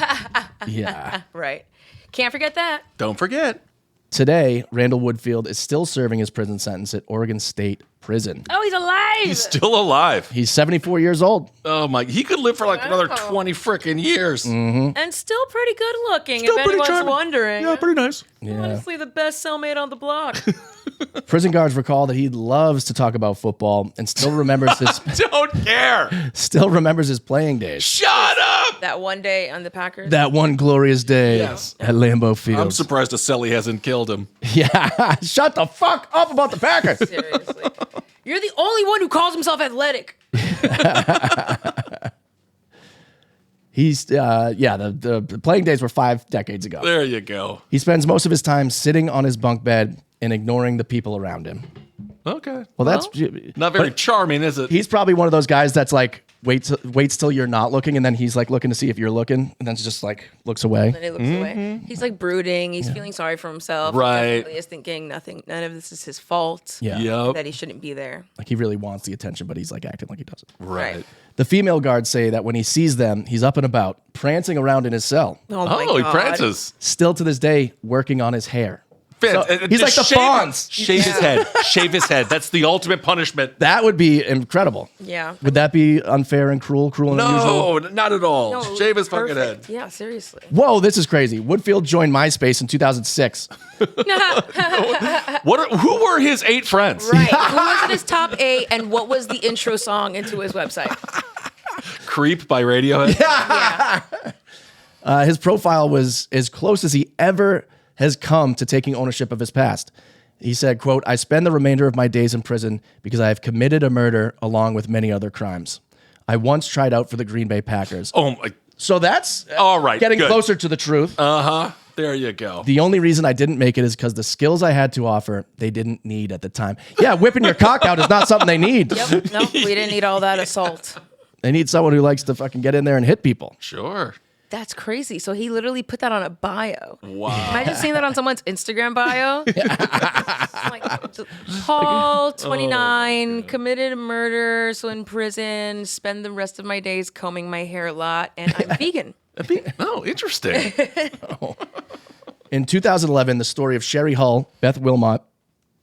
Yeah. Right. Can't forget that. Don't forget. Today, Randall Woodfield is still serving his prison sentence at Oregon State Prison. Oh, he's alive. He's still alive. He's 74 years old. Oh my! He could live for like another 20 freaking years. And still pretty good looking, Still if pretty anyone's charming. wondering. Yeah, pretty nice. Honestly, the best cellmate on the block. Prison guards recall that he loves to talk about football and still remembers his playing days. Shut up! That one day on the Packers. That one glorious day Yes. at Lambeau Field. I'm surprised Aselli hasn't killed him. Yeah, shut the fuck up about the Packers. Seriously. You're the only one who calls himself athletic. He's, the playing days were 5 decades ago. There you go. He spends most of his time sitting on his bunk bed and ignoring the people around him. Okay. Well, that's Not very but charming, is it? he's probably one of those guys that's like waits till you're not looking, and then he's like looking to see if you're looking, and then just like looks away. Then he looks away. He's like brooding. He's feeling sorry for himself. Right. He's thinking none of this is his fault. Yeah, Yep. That he shouldn't be there. like he really wants the attention, but he's like acting like he doesn't. Right. The female guards say that when he sees them, he's up and about, prancing around in his cell. Oh my Oh, he God. prances. Still to this day, working on his hair. He's like the Fonz. Shave his head. Shave his head. That's the ultimate punishment. That would be incredible. Yeah. Would that be unfair and cruel and unusual? No, not at all. No, Shave his fucking perfect. head. Yeah, seriously. Whoa, this is crazy. Woodfield joined MySpace in 2006. Who were his 8 friends? Right. Who was in his top 8 and what was the intro song into his website? Creep by Radiohead. Yeah. His profile was as close as he ever has come to taking ownership of his past. He said, quote, I spend the remainder of my days in prison because I have committed a murder along with many other crimes. I once tried out for the Green Bay Packers. Oh, my. So that's All right, getting good. closer to the truth. Uh-huh. There you go. The only reason I didn't make it is because the skills I had to offer, they didn't need at the time. Yeah, whipping your cock out is not something they need. Yep. No, we didn't need all that assault. They need someone who likes to fucking get in there and hit people. Sure. That's crazy. So he literally put that on a bio. Wow. Imagine seeing that on someone's Instagram bio. Like, Paul, 29, committed a murder, so in prison, spend the rest of my days combing my hair a lot, and I'm vegan. Oh, interesting. In 2011, the story of Sherry Hull, Beth Wilmot,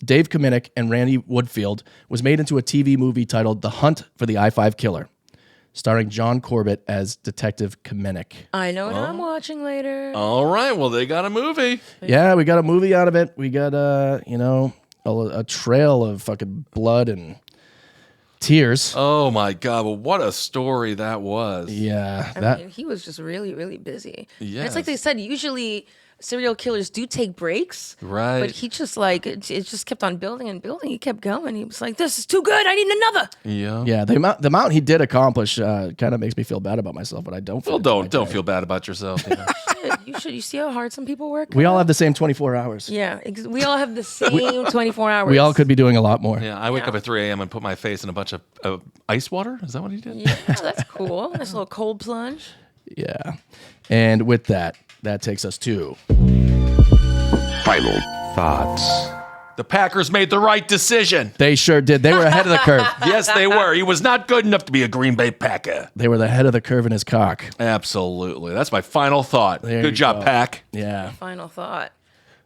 Dave Kaminick, and Randy Woodfield was made into a TV movie titled The Hunt for the I-5 Killer, starring John Corbett as Detective Kaminick. I know what I'm watching later. All right. Well, they got a movie. Yeah, we got a movie out of it. We got, a trail of fucking blood and tears. Oh, my God. Well, what a story that was. Yeah. I mean, he was just really, really busy. Yes. And it's like they said, usually serial killers do take breaks. Right. But he just it just kept on building and building. He kept going. He was like, this is too good. I need another. Yeah. Yeah, the amount he did accomplish kind of makes me feel bad about myself, but I don't feel Well, don't feel bad about yourself. You know? Shit, you see how hard some people work? We all have the same 24 hours. Yeah, we all have the same 24 hours. We all could be doing a lot more. Yeah, I wake up at 3 a.m. and put my face in a bunch of ice water. Is that what he did? Yeah, that's cool. Nice little cold plunge. Yeah. And with that takes us to Final thoughts. The Packers made the right decision. They sure did. They were ahead of the curve. Yes, they were. He was not good enough to be a Green Bay Packer. They were the head of the curve in his cock. Absolutely. That's my final thought. There Good you job, go. Pack. Yeah. Final thought.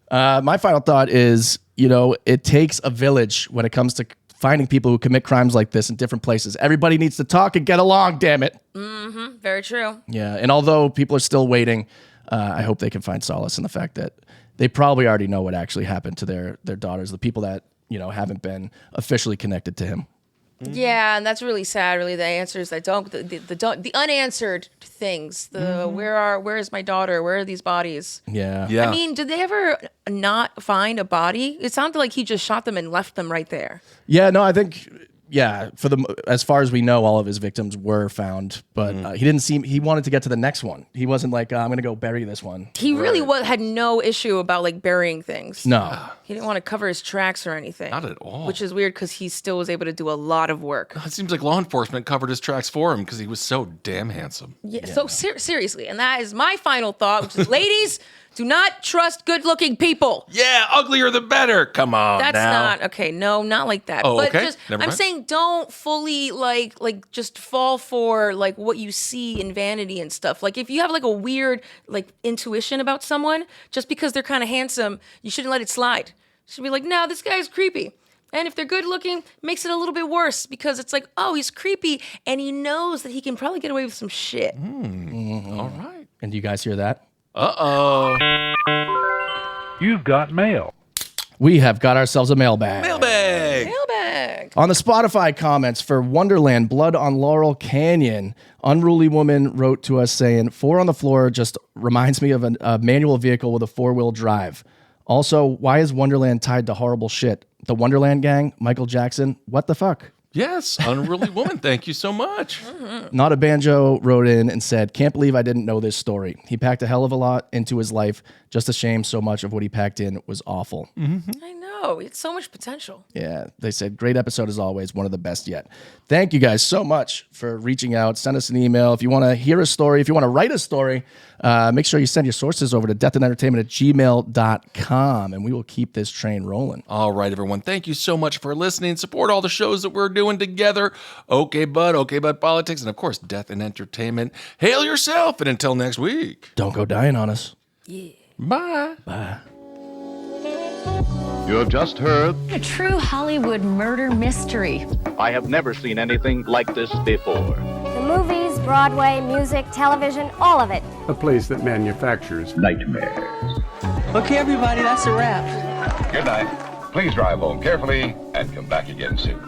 My final thought is, it takes a village when it comes to finding people who commit crimes like this in different places. Everybody needs to talk and get along, damn it. Mm-hmm. Very true. Yeah. And although people are still waiting, I hope they can find solace in the fact that they probably already know what actually happened to their daughters, the people that, haven't been officially connected to him. Yeah, and that's really sad. Really, the answers that the unanswered things. Where is my daughter? Where are these bodies? Yeah. Yeah. I mean, did they ever not find a body? It sounded like he just shot them and left them right there. Yeah, no, I think, as far as we know, all of his victims were found, but he wanted to get to the next one. He wasn't like, I'm going to go bury this one. He really had no issue about burying things. No. He didn't want to cover his tracks or anything. Not at all. Which is weird because he still was able to do a lot of work. It seems like law enforcement covered his tracks for him because he was so damn handsome. Yeah. So seriously, and that is my final thought, which is, ladies, do not trust good-looking people. Yeah, uglier the better. Come on That's now. not okay. No, not like that. Oh, but okay. just Never I'm mind. saying don't fully just fall for what you see in vanity and stuff. Like if you have a weird intuition about someone, just because they're kind of handsome, you shouldn't let it slide. You should be like, no, this guy's creepy. And if they're good looking, it makes it a little bit worse because it's like, oh, he's creepy and he knows that he can probably get away with some shit. All right. And do you guys hear that? Uh-oh. You've got mail. We have got ourselves a mailbag. Mailbag. Mailbag. On the Spotify comments for Wonderland, Blood on Laurel Canyon, Unruly Woman wrote to us saying, 4 on the floor just reminds me of a manual vehicle with a 4-wheel drive. Also, why is Wonderland tied to horrible shit? The Wonderland Gang, Michael Jackson, what the fuck? Yes, Unruly Woman. Thank you so much. Not a Banjo wrote in and said, can't believe I didn't know this story. He packed a hell of a lot into his life. Just a shame so much of what he packed in was awful. I know. It's so much potential. Yeah, they said, great episode as always, one of the best yet. Thank you guys so much for reaching out. Send us an email. If you want to hear a story, if you want to write a story, make sure you send your sources over to deathandentertainment@gmail.com, and we will keep this train rolling. All right, everyone. Thank you so much for listening. Support all the shows that we're doing together. Okay, Bud Politics, and of course, Death and Entertainment. Hail yourself, and until next week. Don't go dying on us. Yeah. Bye. Bye. You have just heard. A true Hollywood murder mystery. I have never seen anything like this before. The movies, Broadway, music, television, all of it. A place that manufactures nightmares. Okay, everybody, that's a wrap. Good night. Please drive home carefully and come back again soon.